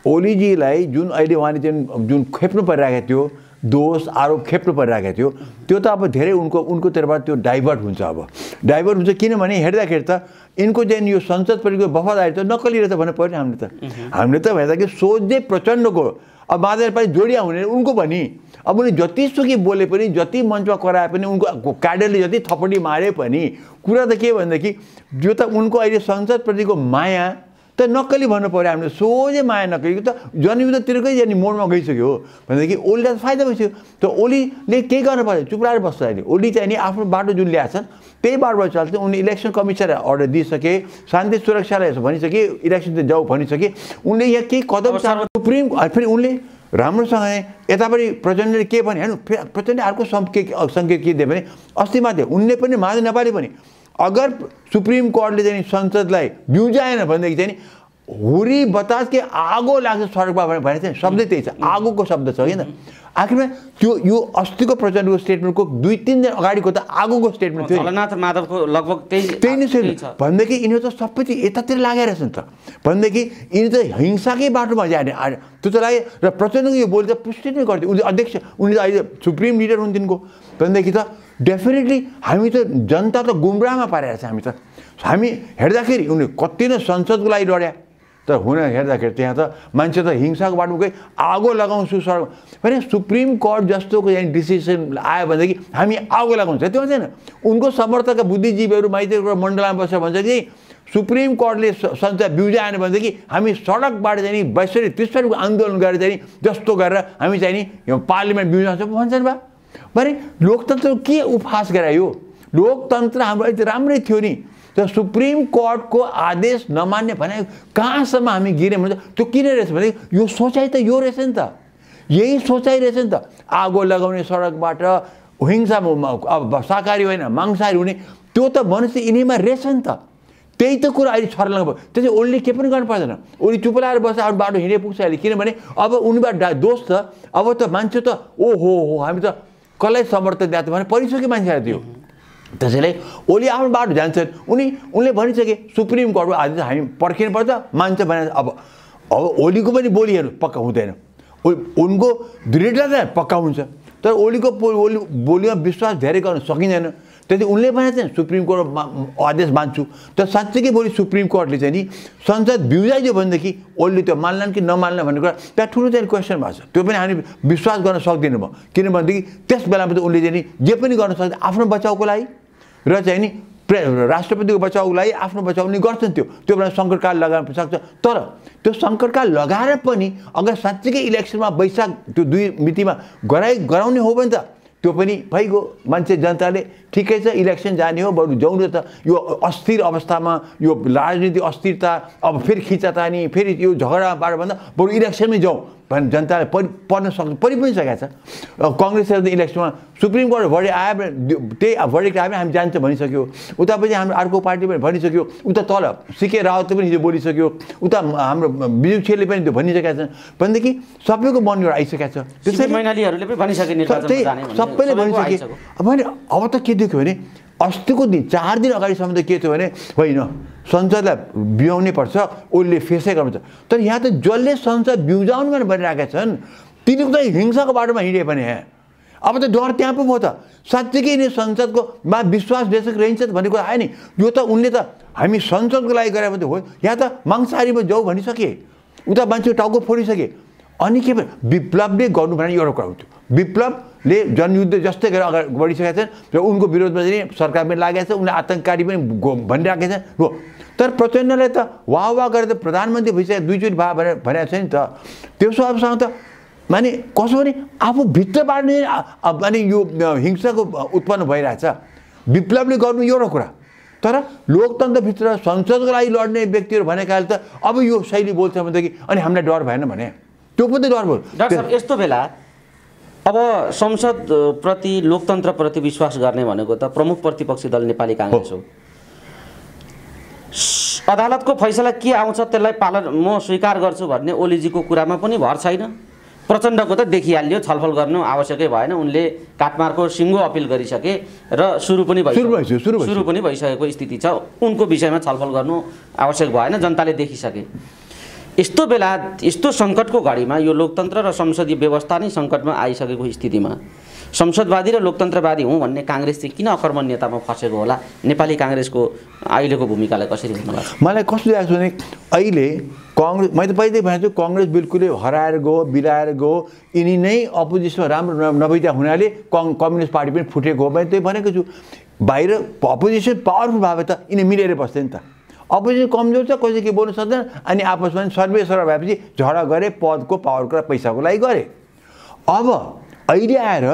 ओलीजीलाई जुन अहिले उहाँले जुन खेप्नु परिरहेको थियो, दोष आरोप खेप्नु परिरहेको थियो, त्यो त अब धेरै उनको तर्फबाट त्यो डाइभर्ट हुन्छ। अब डाइभर्ट हुन्छ किनभने हेर्दाखेरि त यिनको चाहिँ यो संसदप्रतिको वफादारी त नक्कली रहेछ भन्नु पऱ्यो हामीले त हेर्दा कि सोझै प्रचण्डको अब माधव नेपालले जोडिया हुने उनको भनी, अब उनी जतिसुकै बोले पनि जति मञ्चमा कराए पनि उनको क्याडरले जति थपडी मारे पनि कुरा त के भनेदेखि जो त उनको अहिले संसदप्रतिको माया त नक्कली भन्नु पऱ्यो हामीले, सोझै माया नक्कली त जनयुद्धतिरकै जाने मोडमा गइसक्यो भनेदेखि ओलीलाई त फाइदा भइसक्यो। त ओलीले केही गर्नु पर्यो, चुप लागेर बस्छ। अहिले ओली चाहिँ नि आफ्नो बाटो जुन ल्याएको छन् त्यही बाटोबाट चल्छ। उनी इलेक्सन कमिसनलाई अर्डर दिइसके, शान्ति सुरक्षालाई यसो भनिसके, इलेक्सन त जाऊ भनिसके, उनले यहाँ केही कदम सुप्रिम फेरि उनले राम्रोसँग यतापट्टि प्रचण्डले के भने हेर्नु प्रचण्डले अर्को सङ्केत के दियो भने अस्ति मात्रै उनले पनि माधव नेपालले पनि अगर सुप्रिम कोर्टले चाहिँ संसदलाई बिउजाएन भनेदेखि चाहिँ हुरी बतास के आगो लाग्छ सडकमा भने चाहिँ शब्दै त्यही छ, आगोको शब्द छ होइन। आखिरमा त्यो यो अस्तिको प्रचण्डको स्टेटमेन्टको 2-3 दिन अगाडिको त आगोको स्टेटमेन्ट थियो। झलनाथ माधवको लगभग त्यही नै छ भनेदेखि यिनीहरू त सबै चाहिँ यतातिर लागेर छ नि त, भनेदेखि यिनी त हिंसाकै बाटोमा जाने त्यो त लाग्यो। र प्रचण्डको यो बोली त पुष्टि नै गर्थ्यो, उनले अध्यक्ष उनले त अहिले सुप्रिम लिडर हुन् तिनको, भनेदेखि त डेफिनेटली हामी त जनता त गुमराहमा पारेको छ। हामी हेर्दाखेरि उनले कति नै संसदको लागि लड्या, तर हुन हेर्दाखेरि त्यहाँ त मान्छे त हिंसाको बाटोमा गई आगो लगाउँछु सडक भने सुप्रिम कोर्ट जस्तोको यहाँ डिसिसन आयो भनेदेखि हामी आगो लगाउँछ त्यो छैन। उनको समर्थक बुद्धिजीवीहरू माइतीको मण्डलमा बसेर भन्छ कि सुप्रिम कोर्टले संसद बिउजाएन भनेदेखि हामी सडकबाट चाहिँ नि 32-33 आन्दोलन गरेर चाहिँ जस्तो गरेर हामी चाहिँ नि यो पार्लिमेन्ट बिउजाउँछ भन्छन् बा। भने लोकतन्त्र के उपहास गरायो? लोकतन्त्र हाम्रो अहिले राम्रै थियो नि, त सुप्रिम कोर्टको आदेश नमान्ने भने कहाँसम्म हामी गिर्यौँ भने त्यो किन रहेछ भने यो सोचाइ त यो रहेछ नि त, यही सोचाइ रहेछ नि त। आगो लगाउने सडकबाट हिंसा अब शाकाहारी होइन मांसाहारी हुने त्यो त मनुष्य यिनीमा रहेछ नि त। त्यही त कुरा अहिले छर्लङ्ग भयो। त्यसै ओलीले के पनि गर्नु पर्दैन, ओली चुप लाएर बस्छ अब बाटो हिँडे पुग्छ अहिले, किनभने अब उनीबाट दोष त अब त मान्छे त ओहो हो हामी त कसलाई समर्थन दिएको भने परिसक्यो मान्छेलाई त्यो। त्यसैले ओली आफ्नो बाटो जान्छन्, उनले भनिसके सुप्रिम कोर्टको आदेश हामी पर्खिनुपर्छ मान्छ भने अब ओलीको पनि बोलीहरू पक्का हुँदैन, उनको दृढता पक्का हुन्छ, तर ओलीको बोलीमा विश्वास धेरै गर्न सकिँदैन। त्यति उनले भने चाहिँ सुप्रिम कोर्टमा आदेश मान्छु, तर साँच्चैकै भोलि सुप्रिम कोर्टले चाहिँ नि संसद बिउजाइदियो भनेदेखि ओलीले त्यो मान्लान् कि नमान्ला भन्ने कुरा त्यहाँ ठुलो चाहिँ क्वेसन भएको छ। त्यो पनि हामी विश्वास गर्न सक्दैनौँ म, किनभनेदेखि त्यस बेलामा त उनले चाहिँ नि जे पनि गर्न सक्छ आफ्नो बचाउको लागि र चाहिँ नि राष्ट्रपतिको बचाउको लागि आफ्नो बचाउ उनी गर्छन्। त्यो बेला सङ्कटकाल लगाउन सक्छ, तर त्यो सङ्कटकाल लगाएर पनि अगर साँच्चैकै इलेक्सनमा वैशाख त्यो 2 मितिमा गराउने हो भने त त्यो पनि भइगयो। मान्छे जनताले ठिकै छ इलेक्सन जाने हो, बरु जाउँ न त यो अस्थिर अवस्थामा यो राजनीतिक अस्थिरता अब फेरि खिचातानी फेरि यो झगडाबाट भन्दा बरु इलेक्सनमै जाउँ भने जनताले पर्न सक्छ, परि पनि सकेको छ। कङ्ग्रेसले त इलेक्सनमा सुप्रिम कोर्ट भर्डिक्ट आयो भने त्यही भर्डिक्ट आयो भने हामी जान्छ भनिसक्यो, उतापछि हाम्रो अर्को पार्टी पनि भनिसक्यो, उता तल सिके रावतले पनि हिजो बोलिसक्यो, उता हाम्रो बिजु छेलले पनि त्यो भनिसकेका छन्, भनेदेखि सबैको मन एउटा आइसकेको छ। त्यसैले मैनालीहरूले पनि भनिसके सबैले भनिसके। भने अब त के देख्यो भने अस्तिको दिन 4 दिन अगाडिसम्म त के थियो भने होइन संसदलाई बिउजाउनै पर्छ, ओलीले फेसै गर्नुपर्छ, तर यहाँ त जसले संसद बिउजाउनु भनेर भनिरहेका छन् तिनीहरू त हिंसाको बाटोमा हिँडे पनि अब त डर त्यहाँ पो भयो त। साँच्चैकै नै संसदको मा विश्वास रहन्छ भन्ने कुरा आयो नि, यो त उनले त हामी संसदको लागि गरे भने हो, यहाँ त मांसाहारीमा जाऊ भनिसके, उता मान्छे टाउको फोडिसके, अनि के विप्लवले गर्नु भने एउटा कुरा हुन्थ्यो। विप्लवले जनयुद्ध जस्तै गरेर अगाडि बढिसकेका छन् र उनको विरोधमा चाहिँ सरकार पनि लागेको छ, उनले आतङ्ककारी पनि भनिराखेका छन् हो। तर प्रचण्डले त वाह गरेर त प्रधानमन्त्री भइसके 2 चोटि भए भनेको छ नि त। त्यसो अबसँग त माने कसो भने आफू भित्रबाट नै अनि यो हिंसाको उत्पन्न भइरहेछ। विप्लवले गर्नु एउटा कुरा, तर लोकतन्त्रभित्र संसदको लागि लड्ने व्यक्तिहरू भनेकाले त अब यो शैली बोल्छ भनेदेखि अनि हामीलाई डर भएन भने त्यो पनि डर भयो। डाक्टर साहब यस्तो बेला अब संसद प्रति लोकतन्त्रप्रति विश्वास गर्ने भनेको त प्रमुख प्रतिपक्षी दल नेपाली काङ्ग्रेस हो। अदालतको फैसला के आउँछ त्यसलाई पालन म स्वीकार गर्छु भन्ने ओलीजीको कुरामा पनि भर छैन। प्रचण्डको त देखिहाल्यो छलफल गर्नु आवश्यकै भएन, उनले काटमारको सिङ्गो अपिल गरिसके र सुरु पनि भइसकेको स्थिति छ, उनको विषयमा छलफल गर्नु आवश्यक भएन, जनताले देखिसके। यस्तो बेला यस्तो सङ्कटको घडीमा यो लोकतन्त्र र संसदीय व्यवस्था नै सङ्कटमा आइसकेको स्थितिमा संसदवादी र लोकतन्त्रवादी हुँ भन्ने काङ्ग्रेस चाहिँ किन अकर्मण्यतामा फसेको होला? नेपाली काङ्ग्रेसको अहिलेको भूमिकालाई कसरी हेर्नु लाग्छ? मलाई कस्तो लाग्छ भने अहिले काङ्ग्रेस, मैले त पहिल्यै भनेको छु काङ्ग्रेस बिल्कुलै हराएर गयो, बिलाएर गयो, यिनी नै अपोजिसनमा राम्रो नभइदिया हुनाले कम्युनिस्ट पार्टी पनि फुटेको हो। मैले त्यही भनेको छु, बाहिर अपोजिसन पावरफुल भए त यिनी मिलेर बस्थे नि त। अपोजिसन कमजोर छ, कसै के बोल्नु सक्दैन, अनि आपसमा सर्वेसर भएपछि झगडा गरे, पदको पावरको र पैसाको लागि गरे। अब अहिले आएर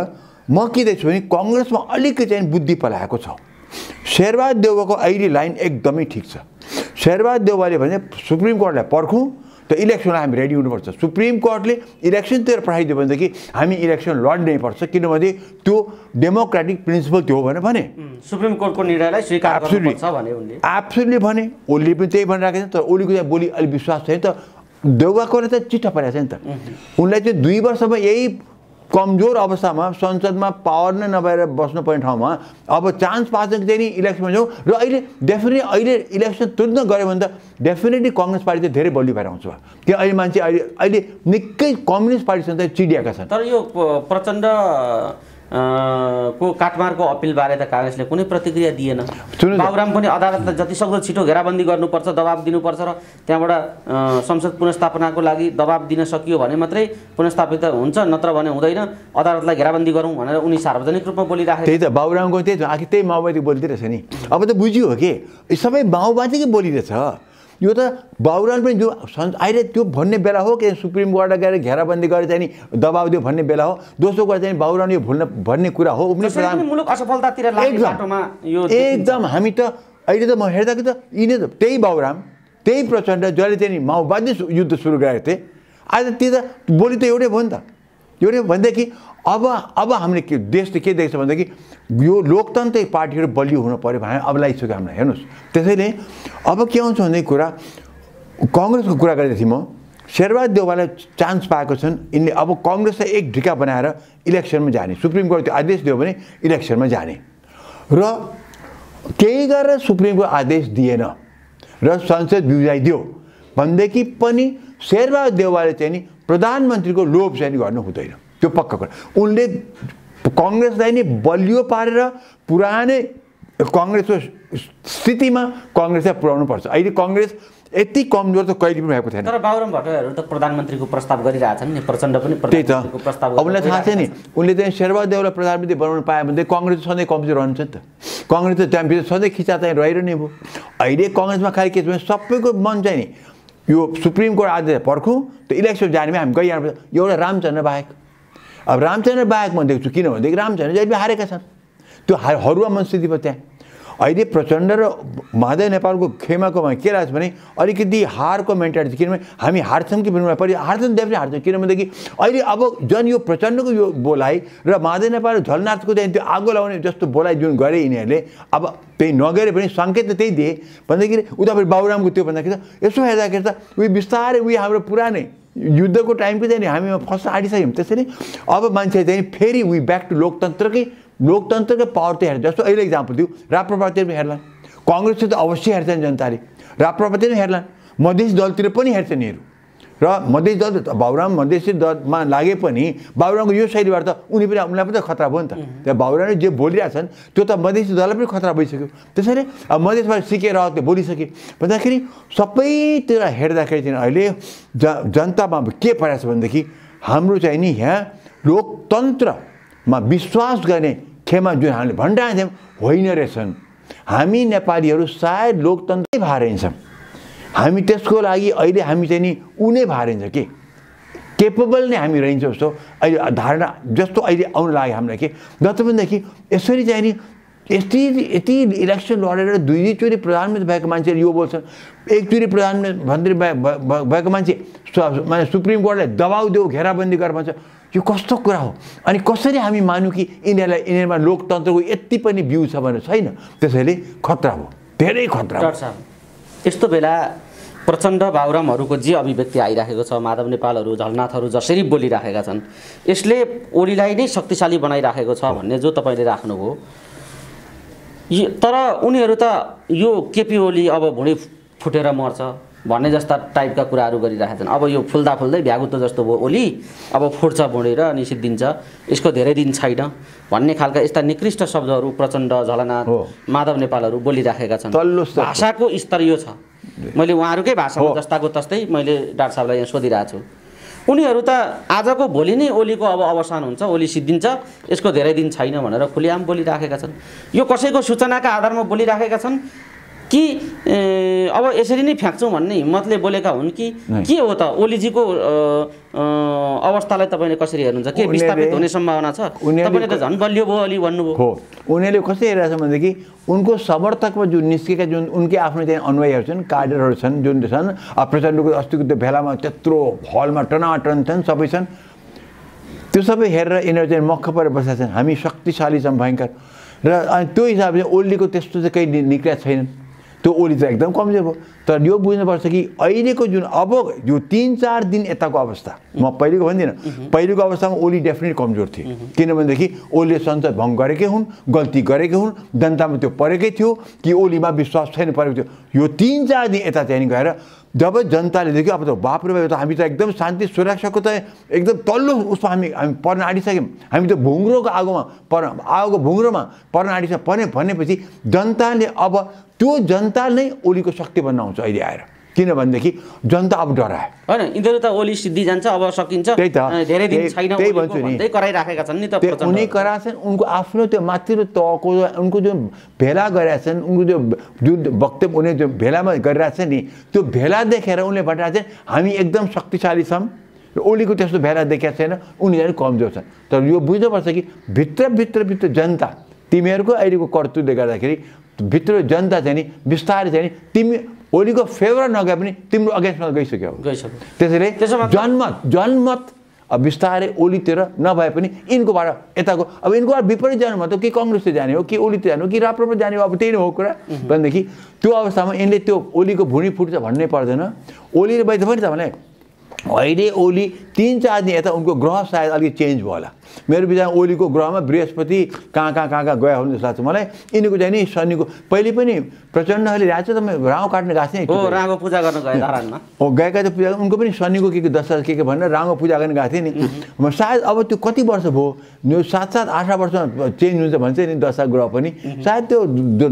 म के देख्छु भने कङ्ग्रेसमा अलिकति चाहिँ बुद्धि पलाएको छ। शेरबहादुर देउवाको अहिले लाइन एकदमै ठिक छ। शेरबहादुर देउवाले भने सुप्रिम कोर्टलाई पर्खौँ, त इलेक्सनलाई हामी रेडी हुनुपर्छ। सुप्रिम कोर्टले इलेक्सनतिर पठाइदियो भनेदेखि हामी इलेक्सन लड्नै पर्छ, किनभने त्यो डेमोक्रेटिक प्रिन्सिपल त्यो हो भने सुप्रिम कोर्टको निर्णयलाई स्वीकार गर्नुपर्छ भने उनले एब्सोल्युटली भने। ओलीले पनि त्यही भनिराखेको छ। तर ओलीको त्यहाँ बोली अलिक विश्वास छैन त, देउवाकोले त चिट्ठा परेको छ नि त। उनलाई चाहिँ 2 वर्षमा यही कमजोर अवस्थामा संसदमा पावर नै नभएर बस्नुपर्ने ठाउँमा अब चान्स पाएको चाहिँ नि इलेक्सनमा जाउँ। र अहिले डेफिनेटली अहिले इलेक्सन तुरुन्त गऱ्यो भने त डेफिनेटली कङ्ग्रेस पार्टी चाहिँ धेरै बलियो भएर आउँछ। किन अहिले मान्छे अहिले निकै कम्युनिस्ट पार्टीसँग चाहिँ चिडिएका छन्। तर यो प्रचण्ड को काटमारको अपिलबारे त काङ्ग्रेसले कुनै प्रतिक्रिया दिएन। बाबुराम पनि अदालतलाई जतिसक्दो छिटो घेराबन्दी गर्नुपर्छ, दबाब दिनुपर्छ र त्यहाँबाट संसद पुनर्स्थापनाको लागि दबाब दिन सकियो भने मात्रै पुनर्स्थापित हुन्छ, नत्र भने हुँदैन, अदालतलाई घेराबन्दी गरौँ भनेर उनी सार्वजनिक रूपमा बोलिराखे। त्यही त बाबुरामको त्यही त आखिर त्यही माओवादी बोलिदिरहेछ नि। अब त बुझियो हो कि सबै माओवादीकै बोलिरहेछ। यो त बाबुराम पनि जो अहिले त्यो भन्ने बेला हो कि सुप्रिम कोर्टमा गएर घेराबन्दी गरेर चाहिँ नि दबाब दियो भन्ने बेला हो। दोस्रो कुरा चाहिँ बाबुराम यो भन्ने कुरा हो मुलुक असफलतातिर लाग्ने बाटोमा यो एकदम। हामी त अहिले त म हेर्दाखेरि त यिनी त त्यही बाबुराम त्यही प्रचण्ड जसले चाहिँ नि माओवादी युद्ध सुरु गरेको थिए, आज त्यो त बोली त एउटै भयो नि त। एउटै भनेदेखि अब हामीले के देशले के देख्छ भनेदेखि यो लोकतन्त्र पार्टीहरू बलियो हुनु पऱ्यो भने अब लागिसक्यो हामीलाई। हेर्नुहोस्, त्यसैले अब के आउँछ भन्ने कुरा कङ्ग्रेसको कुरा गरेको थिएँ म। शेरबहादुर देउवाले चान्स पाएको छन्, यिनले अब कङ्ग्रेसलाई एक ढिका बनाएर इलेक्सनमा जाने, सुप्रिम कोर्ट आदेश दियो भने इलेक्सनमा जाने। र केही गरेर सुप्रिमको आदेश दिएन र संसद बिउजाइदियो भनेदेखि पनि शेरबहादुर देउवाले चाहिँ नि प्रधानमन्त्रीको लोभ चाहिँ गर्नु हुँदैन, त्यो पक्का कुरा। उनले कङ्ग्रेसलाई नै बलियो पारेर पुरानै कङ्ग्रेसको स्थितिमा कङ्ग्रेसलाई पुर्याउनु पर्छ। अहिले कङ्ग्रेस यति कमजोर त कहिले पनि भएको थिएन। तर बाबुराम भट्टराईहरू त प्रधानमन्त्रीको प्रस्ताव गरिरहेछन् नि, प्रचण्ड पनि प्रधानमन्त्रीको प्रस्ताव। उनलाई थाहा छ नि, उनले चाहिँ शेरबहादुर देउवालाई प्रधानमन्त्री बनाउनु पायो भने कङ्ग्रेस सधैँ कमजोर रहन्छ नि त। कङ्ग्रेस त त्यहाँभित्र सधैँ खिचा चाहिँ रहिरहने भयो। अहिले कङ्ग्रेसमा खालि के छ भने सबैको मन चाहिँ नि यो सुप्रिम कोर्ट आदेश पर्खौँ, त्यो इलेक्सन जानेमा हामी गइहाल्नुपर्छ। एउटा रामचन्द्र बाहेक, अब रामचन्द्र बाहेक म देख्छु, किनभनेदेखि रामचन्द्र जहिले हारेका छन्, त्यो हरुवा मनस्थिति भयो त्यहाँ। अहिले प्रचण्ड र माधव नेपालको खेमाकोमा के लाग्छ भने अलिकति हारको मेन्टालिटी, किनभने हामी हार्छौँ कि हार्छौँ, डेफिनेटली हार्छौँ। किनभनेदेखि अहिले अब झन् यो प्रचण्डको यो बोलाइ र माधव नेपाल झलनाथको चाहिँ त्यो आगो लगाउने जस्तो बोलाइ जुन गरे यिनीहरूले, अब त्यही नगरे पनि सङ्केत त त्यही दिए भन्दाखेरि उता फेरि बाबुरामको त्यो भन्दाखेरि त यसो हेर्दाखेरि त उयो बिस्तारै उयो हाम्रो पुरानै युद्धको टाइमको चाहिँ हामी फर्स्ट आँटिसक्यौँ। त्यसरी अब मान्छे चाहिँ फेरि उयो ब्याक टु लोकतन्त्रकै पावर चाहिँ हेर्छ। जस्तो अहिले इक्जाम्पल दियो, राप्रपातिर पनि हेर्लान्, कङ्ग्रेसले त अवश्य हेर्छन् जनताले, राप्रपातिर पनि हेर्लान्, मधेस दलतिर पनि हेर्छन् यिनीहरू। र मधेस दल बाबुराम मधेसी दलमा लागे पनि बाबुरामको यो शैलीबाट त उनीलाई पनि त खतरा भयो नि त। त्यहाँ बाबुरामले जे बोलिरहेछन् त्यो त मधेसी दललाई पनि खतरा भइसक्यो। त्यसैले अब मधेसबाट सिकेर त्यो बोलिसके भन्दाखेरि सबैतिर हेर्दाखेरि चाहिँ अहिले जनतामा के परेको छ भनेदेखि हाम्रो चाहिँ नि यहाँ लोकतन्त्रमा विश्वास गर्ने खेमा जुन हामीले भनिरहेको थियौँ होइन रहेछन्। हामी नेपालीहरू सायद लोकतन्त्रै भारिन्छौँ, हामी त्यसको लागि अहिले हामी चाहिँ नि उनी भारिन्छ के केपेबल नै हामी रहन्छ जस्तो अहिले धारणा जस्तो अहिले आउनु लाग्यो हामीलाई के। जतिपनिदेखि यसरी चाहिँ नि यति इलेक्सन लडेर 2-2 चोटि प्रधानमन्त्री भएको मान्छेले यो बोल्छन्, एकचोटि प्रधानमन्त्री भएको मान्छे माने सुप्रिम कोर्टलाई दबाउ देऊ, घेराबन्दी गर भन्छ। यो कस्तो कुरा हो? अनि कसरी हामी मानौँ कि यिनीहरूमा लोकतन्त्रको यति पनि भ्यू छ भने छैन? त्यसैले खतरा हो, धेरै खतरा हो। यस्तो बेला प्रचण्ड बाबुरामहरूको जे अभिव्यक्ति आइराखेको छ, माधव नेपालहरू झलनाथहरू जसरी बोलिराखेका छन्, यसले ओलीलाई नै शक्तिशाली बनाइराखेको छ भन्ने जो तपाईँले राख्नुभयो। तर उनीहरू त यो केपी ओली अब भुँडी फुटेर मर्छ भन्ने जस्ता टाइपका कुराहरू गरिरहेका छन्। अब यो फुल्दा फुल्दै भ्यागुतो जस्तो भयो ओली, अब फुट्छ भुँडी र निषिद्धिन्छ, यसको धेरै दिन छैन भन्ने खालका यस्ता निकृष्ट शब्दहरू प्रचण्ड झलनाथ माधव नेपालहरू बोलिराखेका छन्। भाषाको स्तर यो छ। मैले उहाँहरूकै भाषामा जस्ताको तस्तै मैले डाक्टर साहबलाई यहाँ सोधिरहेको छु। उनीहरू त आजको भोलि नै ओलीको अब अवसान हुन्छ, ओली सिद्धिन्छ, यसको धेरै दिन छैन भनेर खुलेआम बोलिराखेका छन्। यो कसैको सूचनाका आधारमा बोलिराखेका छन् कि अब यसरी नै फ्याँक्छौँ भन्ने हिम्मतले बोलेका हुन् कि के हो त? ओलीजीको अवस्थालाई तपाईँले कसरी हेर्नुहुन्छ? के विस्थापित हुने सम्भावना छ? तपाईँले त झन् बलियो भयो अलि भन्नुभयो। हो, उनीहरूले कसरी हेरेको छ भनेदेखि उनको समर्थकमा जुन निस्केका जुन उनकै आफ्नो चाहिँ अनुयायीहरू छन्, कार्डरहरू छन्, जुन छन्, प्रचण्डको अस्तिको त्यो भेलामा त्यत्रो हलमा टनाटन छन्, सबै छन्, त्यो सबै हेरेर यिनीहरू चाहिँ मक्ख परेर बसेका छन्, हामी शक्तिशाली छौँ भयङ्कर। र अनि त्यो हिसाबले ओलीको त्यस्तो चाहिँ केही निक्लिया छैनन्, त्यो ओली त एकदम कमजोर भयो। तर यो बुझ्नुपर्छ कि अहिलेको जुन अब यो 3-4 दिन यताको अवस्था, म पहिलेको भन्दिनँ, पहिलेको अवस्थामा ओली डेफिनेटली कमजोर थिए, किनभनेदेखि ओलीले संसद भङ्ग गरेकै हुन्, गल्ती गरेकै हुन्, जनतामा त्यो परेकै थियो कि ओलीमा विश्वास छैन परेको थियो। यो 3-4 दिन यता चाहिँ गएर जब जनताले देख्यो अब त बाप रे बाप, हामी त एकदम शान्ति सुरक्षाको त एकदम तल्लो उसमा हामी पर्न आँटिसक्यौँ, हामी त भुङ्ग्रोको आगोको भुङ्ग्रोमा पर्न आँटिसक्यौँ भनेपछि जनताले अब त्यो जनता नै ओलीको शक्ति बन्न आउँछ अहिले आएर, किनभनेदेखि जनता अब डरायो होइन। यिनीहरू त ओली सिद्धि जान्छ अब सकिन्छ, त्यही त धेरै दिन छैन त्यही भन्छु नि, कराइराखेका छन् नि त। उनी कराछन्, उनको आफ्नो त्यो माथिल्लो तहको उनको जुन भेला गरिरहेछन्, उनको जो जुन वक्तव्य उनीहरूले जो भेलामा गरिरहेछ नि, त्यो भेला देखेर उनले भनिरहेको चाहिँ हामी एकदम शक्तिशाली छौँ, र ओलीको त्यस्तो भेला देखेको छैन, उनीहरू कमजोर छन्। तर यो बुझ्नुपर्छ कि भित्र जनता तिमीहरूको अहिलेको कर्तव्यले गर्दाखेरि भित्र जनता चाहिँ नि बिस्तारै चाहिँ नि तिमी ओलीको फेभर नगए पनि तिम्रो अगेन्स्टमा गइसक्यो। त्यसैले जनमत अब बिस्तारै ओलीतिर नभए पनि यिनकोबाट यताको अब यिनकोबाट विपरीत जानु भने त कि कङ्ग्रेसले जाने हो कि ओलीतिर जाने हो कि राप्रपा जाने हो, अब त्यही नै हो कुरा। भनेदेखि त्यो अवस्थामा यिनले त्यो ओलीको भुँडी फुट्छ भन्नै पर्दैन। ओलीले बैठ पनि त भने अहिले ओली 3-4 दिन यता उनको ग्रह सायद अलिक चेन्ज भयो होला, मेरो विचारमा ओलीको ग्रहमा बृहस्पति कहाँ गयो हुन् जस्तो लाग्छ मलाई। यिनीको चाहिँ नि शनिको पहिले पनि प्रचण्डहरूले ल्याएको छ, तपाईँ राँगो काट्न गएको थिएँ, हो राँगो पूजा गर्न गए धारानमा, हो गएका त पूजा, उनको पनि शनिको के दशा के भनेर राँगो पूजा गर्न गएको थिएँ नि। सायद अब त्यो कति वर्ष भयो, यो 7-8 वर्षमा चेन्ज हुन्छ भन्छ नि दशा ग्रह पनि, सायद त्यो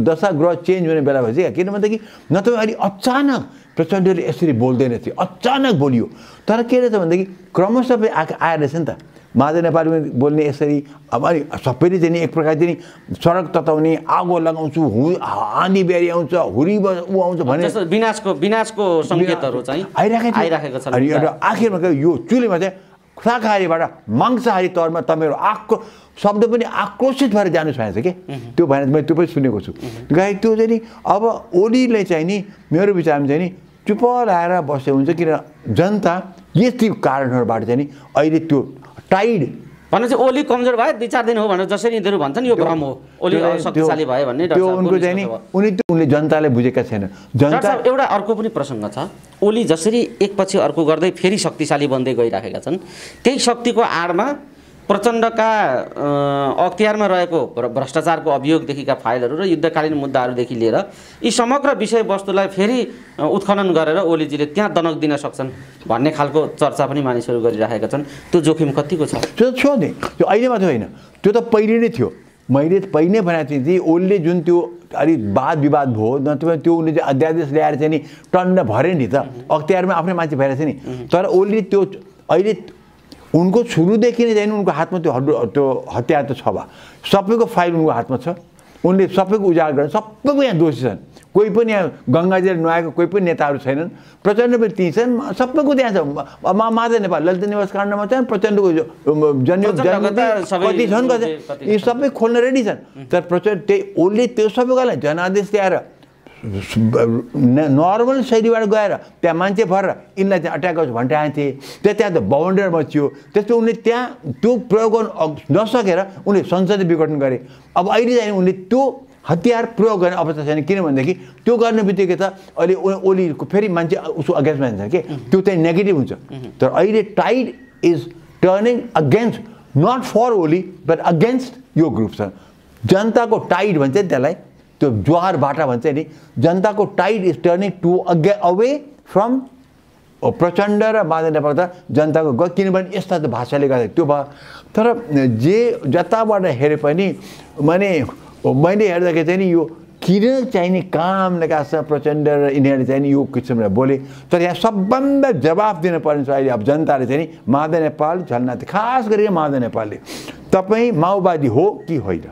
दशा ग्रह चेन्ज हुने बेला भएछ क्या, किनभनेदेखि नत्र अहिले अचानक प्रचण्डले यसरी बोल्दैन थियो, अचानक बोलियो। तर के रहेछ भनेदेखि क्रमशः सबै आएर रहेछ नि त, माधव नेपालीमा बोल्ने यसरी अब अनि सबैले चाहिँ एक प्रकार चाहिँ सडक तताउने, आगो लगाउँछु, आँधी बेरी आउँछ, हुरी ऊ आउँछ भने विनाशको सङ्केतहरू चाहिँ आइराखेको छ। अनि एउटा आखिरमा यो चुलीमा चाहिँ शाकाहारीबाट मांसाहारी तौरमा तपाईँहरू शब्द पनि आक्रोशित भएर जानु छैन कि त्यो भनेर मैले त्यो पनि सुनेको छु। गाई त्यो चाहिँ नि अब ओलीले चाहिँ नि मेरो विचारमा चाहिँ नि चुप लाएर बसे हुन्छ, किन जनता यति कारणहरूबाट चाहिँ नि अहिले त्यो टाइड भने चाहिँ ओली कमजोर भयो 2-4 दिन हो भनेर जसरी यिनीहरू भन्छन् यो भ्रम हो, ओली शक्तिशाली भयो भन्ने त्यो उनको चाहिँ नि उनले जनताले बुझेका छैन। जनता एउटा अर्को पनि प्रसङ्ग छ, ओली जसरी एकपछि अर्को गर्दै फेरि शक्तिशाली बन्दै गइराखेका छन्, त्यही शक्तिको आडमा प्रचण्डका अख्तियारमा रहेको भ्रष्टाचारको अभियोगदेखिका फाइलहरू र युद्धकालीन मुद्दाहरूदेखि लिएर यी समग्र विषयवस्तुलाई फेरि उत्खनन गरेर ओलीजीले त्यहाँ दनक दिन सक्छन् भन्ने खालको चर्चा पनि मानिसहरू गरिराखेका छन्। त्यो जोखिम कतिको छ? त्यो छ नि, त्यो अहिले मात्रै होइन, त्यो त पहिले नै थियो। मैले पहिले भनेको थिएँ कि ओलीले जुन त्यो अलिक वाद विवाद भयो, नत्र त्यो उनले चाहिँ अध्यादेश ल्याएर चाहिँ नि टन्न भरे नि त, अख्तियारमा आफ्नै मान्छे भएर थियो नि। तर ओलीले त्यो अहिले उनको सुरुदेखि नै चाहिँ उनको हातमा त्यो हतियार त छ भा, सबैको फाइल उनको हातमा छ, उनले सबैको उजागर गरेर सबैको यहाँ दोषी छन्, कोही पनि यहाँ गङ्गाजीले नुहाएको कोही पनि नेताहरू छैनन्, प्रचण्ड पनि ती छन्, सबैको त्यहाँ छ। माधव नेपाल ललित निवास काण्डमा चाहिँ प्रचण्डको जनयुग कति छन् यी सबै खोल्न रेडी छन्। तर प्रचण्ड त्यही ओलीले त्यो सबैको लागि जनादेश ल्याएर नर्मल शैलीबाट गएर त्यहाँ मान्छे भरेर यिनलाई चाहिँ अट्याक गर्छ भन्टे आएको थिए, त्यहाँ त बाउन्डर मचियो, त्यस्तो उनले त्यहाँ त्यो प्रयोग गर्नु नसकेर उनले संसदीय विघटन गरे। अब अहिले चाहिँ उनले त्यो हतियार प्रयोग गर्ने अवस्था छैन, किनभनेदेखि त्यो गर्ने बित्तिकै त अहिले ओलीको फेरि मान्छे उसको अगेन्स्टमा जान्छ कि त्यो चाहिँ नेगेटिभ हुन्छ। तर अहिले tide is turning against, not for Oli but against यो ग्रुप छ। जनताको टाइड भन्छ नि त्यसलाई, त्यो ज्वार बाटा भन्छ नि, जनताको tide is turning to away from Prachanda र माधव नेपाल त जनताको गयो, किनभने यस्ता त भाषाले गर्दा त्यो भयो। तर जे जताबाट हेरे पनि मैले हेर्दाखेरि चाहिँ नि यो किन चाहिने काम लगाएको छ प्रचण्ड र यिनीहरूले चाहिँ नि यो किसिमले बोले। तर यहाँ सबभन्दा जवाफ दिनुपर्ने छ अहिले अब जनताले चाहिँ नि माधव नेपाल झल्नाथ, खास गरेर माधव नेपालले तपाईँ माओवादी हो कि होइन,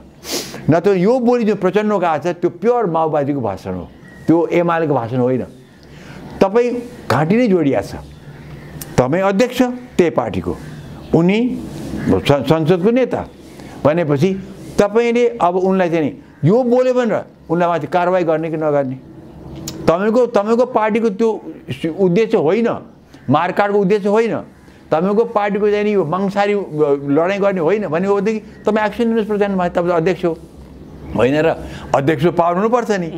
नत्र यो बोली जो प्रचण्डको आएको छ त्यो प्योर माओवादीको भाषण हो, त्यो एमालेको भाषण होइन। तपाईँ घाँटी नै जोडिया छ, तपाईँ अध्यक्ष त्यही पार्टीको, उनी संसदको नेता भनेपछि तपाईँले अब उनलाई चाहिँ नि यो बोल्यो भनेर उनलाई माथि कारवाही गर्ने कि नगर्ने? तपाईँको पार्टीको त्यो उद्देश्य होइन, मारकाटको उद्देश्य होइन, तपाईँको पार्टीको चाहिँ नि यो मांसाहारी लडाइँ गर्ने होइन भनेको होदेखि तपाईँ एक्सन लिनुहोस् प्रधानमन्त्री, तपाईँ अध्यक्ष हो होइन र अध्यक्ष पावर हुनुपर्छ नि।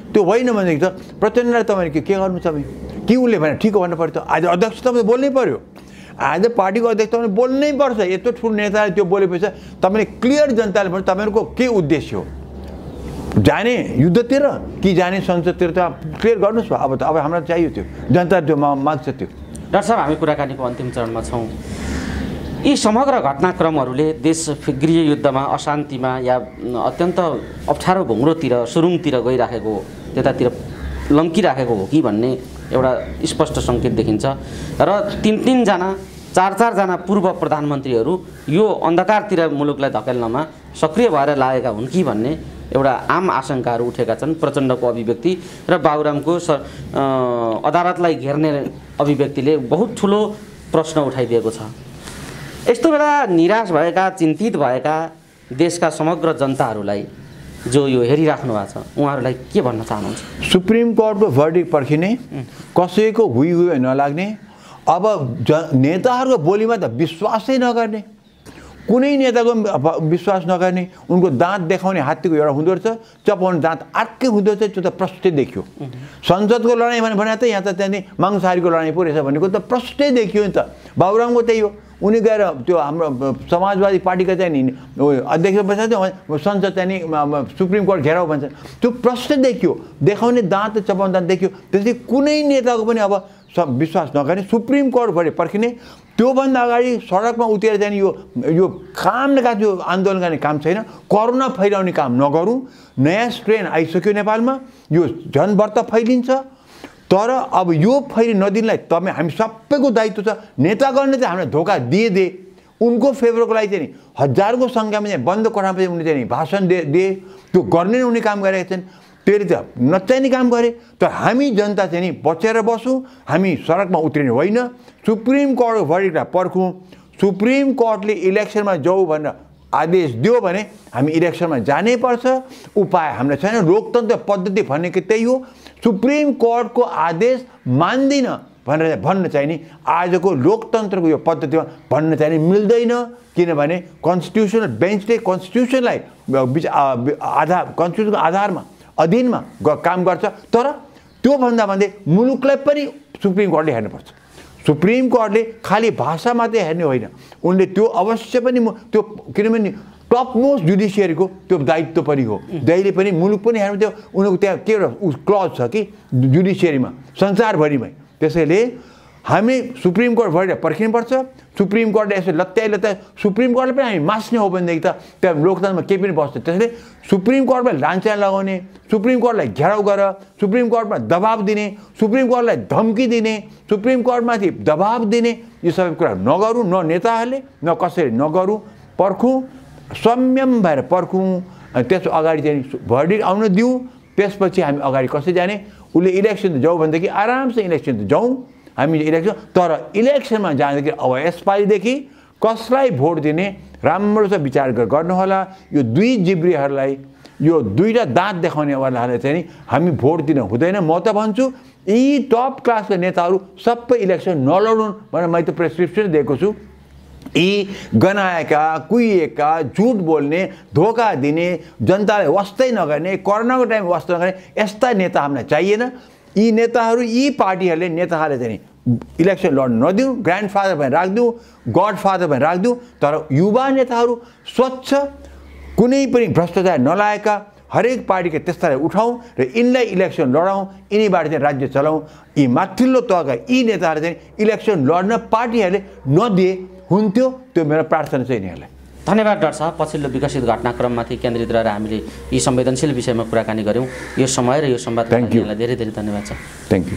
त्यो होइन भनेदेखि त प्रचण्डलाई तपाईँले के गर्नु? तपाईँ के उसले भने ठिक भन्नु पऱ्यो त। आज अध्यक्ष तपाईँ बोल्नै पऱ्यो, आज पार्टीको अध्यक्ष तपाईँले बोल्नै पर्छ। यत्रो ठुलो नेताले त्यो बोलेपछि तपाईँले क्लियर जनताले भन्नु तपाईँहरूको के उद्देश्य हो, जाने युद्धतिर कि जाने संसदतिर त क्लियर गर्नुहोस्। अब हामीलाई चाहियो त्यो, जनता त्यो माग्छ त्यो। डाक्टर साहब, हामी कुराकानीको अन्तिम चरणमा छौँ। यी समग्र घटनाक्रमहरूले देश गृह युद्धमा, अशान्तिमा या अत्यन्त अप्ठ्यारो भुङ्रोतिर, सुरुङतिर गइराखेको, त्यतातिर लम्किराखेको हो कि भन्ने एउटा स्पष्ट सङ्केत देखिन्छ र 3-3जना 4-4जना पूर्व प्रधानमन्त्रीहरू यो अन्धकारतिर मुलुकलाई धकेल्नमा सक्रिय भएर लागेका हुन् कि भन्ने एउटा आम आशंकाहरू उठेका छन्। प्रचण्डको अभिव्यक्ति र बाबुरामको अदालतलाई घेर्ने अभिव्यक्तिले बहुत ठुलो प्रश्न उठाइदिएको छ। यस्तो बेला निराश भएका, चिन्तित भएका देशका समग्र जनताहरूलाई जो यो हेरिराख्नु भएको छ, उहाँहरूलाई के भन्न चाहनुहुन्छ? सुप्रिम कोर्टको भर्डिक्ट पर्खिने, कसैको हुइ नलाग्ने, अब नेताहरूको बोलीमा त विश्वासै नगर्ने, कुनै नेताको विश्वास नगर्ने, उनको दाँत देखाउने हात्तीको एउटा हुँदो रहेछ, चपाउने दाँत अर्कै हुँदो रहेछ, त्यो त प्रष्टै देखियो। संसदको लडाइँ भने त यहाँ त त्यहाँदेखि मांसाहारीको लडाइँ पो रहेछ भनेको त प्रष्टै देखियो नि त। बाबुरामको त्यही हो, उनी गएर त्यो हाम्रो समाजवादी पार्टीका चाहिँ नि अध्यक्ष बसेको थियो, संसद चाहिँ नि सुप्रिम कोर्ट घेराउ भन्छ, त्यो प्रष्टै देखियो, देखाउने दाँत चपाउने दाँत देखियो। त्यसैले कुनै नेताको पनि अब विश्वास नगर्ने, सुप्रिम कोर्टबाट पर्खिने। त्योभन्दा अगाडि सडकमा उत्रेर चाहिँ यो काम नका त्यो आन्दोलन गर्ने काम छैन, कोरोना फैलाउने काम नगरौँ। नयाँ स्ट्रेन आइसक्यो नेपालमा, यो झन् बढ्ता फैलिन्छ। तर अब यो फैली नदिनलाई तपाईँ हामी सबैको दायित्व छ। नेतागणले चाहिँ हामीलाई धोका दिए उनको फेभरको लागि चाहिँ नि हजारको सङ्ख्यामा चाहिँ बन्द कोठामा चाहिँ उनले चाहिँ भाषण दिए, त्यो गर्ने उनी काम गरेका छन्। त्यसले त नचाहिने काम गरे। तर हामी जनता चाहिँ नि बचेर बसौँ, हामी सडकमा उत्रिने होइन। सुप्रिम कोर्टको भर्डिक्टलाई पर्खौँ। सुप्रिम कोर्टले इलेक्सनमा जाऊ भनेर आदेश दियो भने हामी इलेक्सनमा जानै पर्छ, उपाय हामीलाई छैन। लोकतन्त्र पद्धति भनेको त्यही हो। सुप्रिम कोर्टको आदेश मान्दिन भनेर भन्न चाहिँ नि आजको लोकतन्त्रको यो पद्धतिमा भन्न चाहिँ नि मिल्दैन। किनभने कन्स्टिट्युसनल बेन्चले कन्स्टिट्युसनलाई कन्स्टिट्युसनको आधारमा अधीनमा काम गर्छ। तर त्योभन्दा भन्दै मुलुकलाई पनि सुप्रिम कोर्टले हेर्नुपर्छ। सुप्रिम कोर्टले खालि भाषा मात्रै हेर्ने होइन, उनले त्यो अवश्य पनि त्यो किनभने टप मोस्ट जुडिसियरीको त्यो दायित्व पनि हो। जहिले पनि मुलुक पनि हेर्नु, त्यो उनीहरूको त्यहाँ के एउटा क्लज छ कि जुडिसियरीमा संसारभरिमै। त्यसैले हामी सुप्रिम कोर्ट भएर पर्खिनुपर्छ। सुप्रिम कोर्टले यसो लत्याइ सुप्रिम कोर्टले पनि हामी मास्ने हो भनेदेखि त त्यहाँ लोकतन्त्रमा केही पनि बस्छ। त्यसैले सुप्रिम कोर्टमा लाञ्छा लगाउने, सुप्रिम कोर्टलाई घेराउ गर, सुप्रिम कोर्टमा दबाब दिने, सुप्रिम कोर्टलाई धम्की दिने, सुप्रिम कोर्टमाथि दबाब दिने, यो सबै कुरा नगरौँ। न नेताहरूले न कसैले नगरौँ। पर्खौँ, संयम भएर पर्खौँ। त्यस अगाडि चाहिँ भर्डिक्ट आउन दिउँ, त्यसपछि हामी अगाडि कसै जाने। उसले इलेक्सन जाउँ भनेदेखि आरामसे इलेक्सन त जाउँ हामी इलेक्सन। तर इलेक्सनमा जाँदाखेरि अब यसपालिदेखि कसलाई भोट दिने राम्रोसँग विचार गर्नुहोला। यो दुई जिब्रीहरूलाई, यो दुईवटा दाँत देखाउनेवालाहरूलाई चाहिँ हामी भोट दिन हुँदैन। म त भन्छु यी टप क्लासका नेताहरू सबै इलेक्सन नलडुन् भनेर मैले त प्रेसक्रिप्सन दिएको छु। यी गनाएका, कुहिएका, झुट बोल्ने, धोका दिने, जनतालाई वास्तै नगर्ने, कोरोनाको टाइम वास्तै नगर्ने यस्ता नेता हामीलाई चाहिएन। यी नेताहरू, यी पार्टीहरूले नेताहरूले चाहिँ इलेक्सन लड्न नदिउँ, ग्रान्डफादर भनेर राखिदिउँ, गडफादर भनेर राखिदिउँ। तर युवा नेताहरू स्वच्छ, कुनै पनि भ्रष्टाचार नलागेका हरेक पार्टीका त्यस्तालाई उठाउँ र यिनलाई इलेक्सन लडाउँ, यिनीबाट चाहिँ राज्य चलाउँ। यी माथिल्लो तहका यी नेताहरूले चाहिँ इलेक्सन लड्न पार्टीहरूले नदिए हुन्थ्यो। त्यो मेरो प्रार्थना छ यिनीहरूलाई। धन्यवाद डाक्टर साहब। पछिल्लो विकसित घटनाक्रममाथि केन्द्रित रहेर हामीले यी संवेदनशील विषयमा कुराकानी गऱ्यौँ। यो समय र यो संवाद धेरै धेरै धन्यवाद छ। Thank you.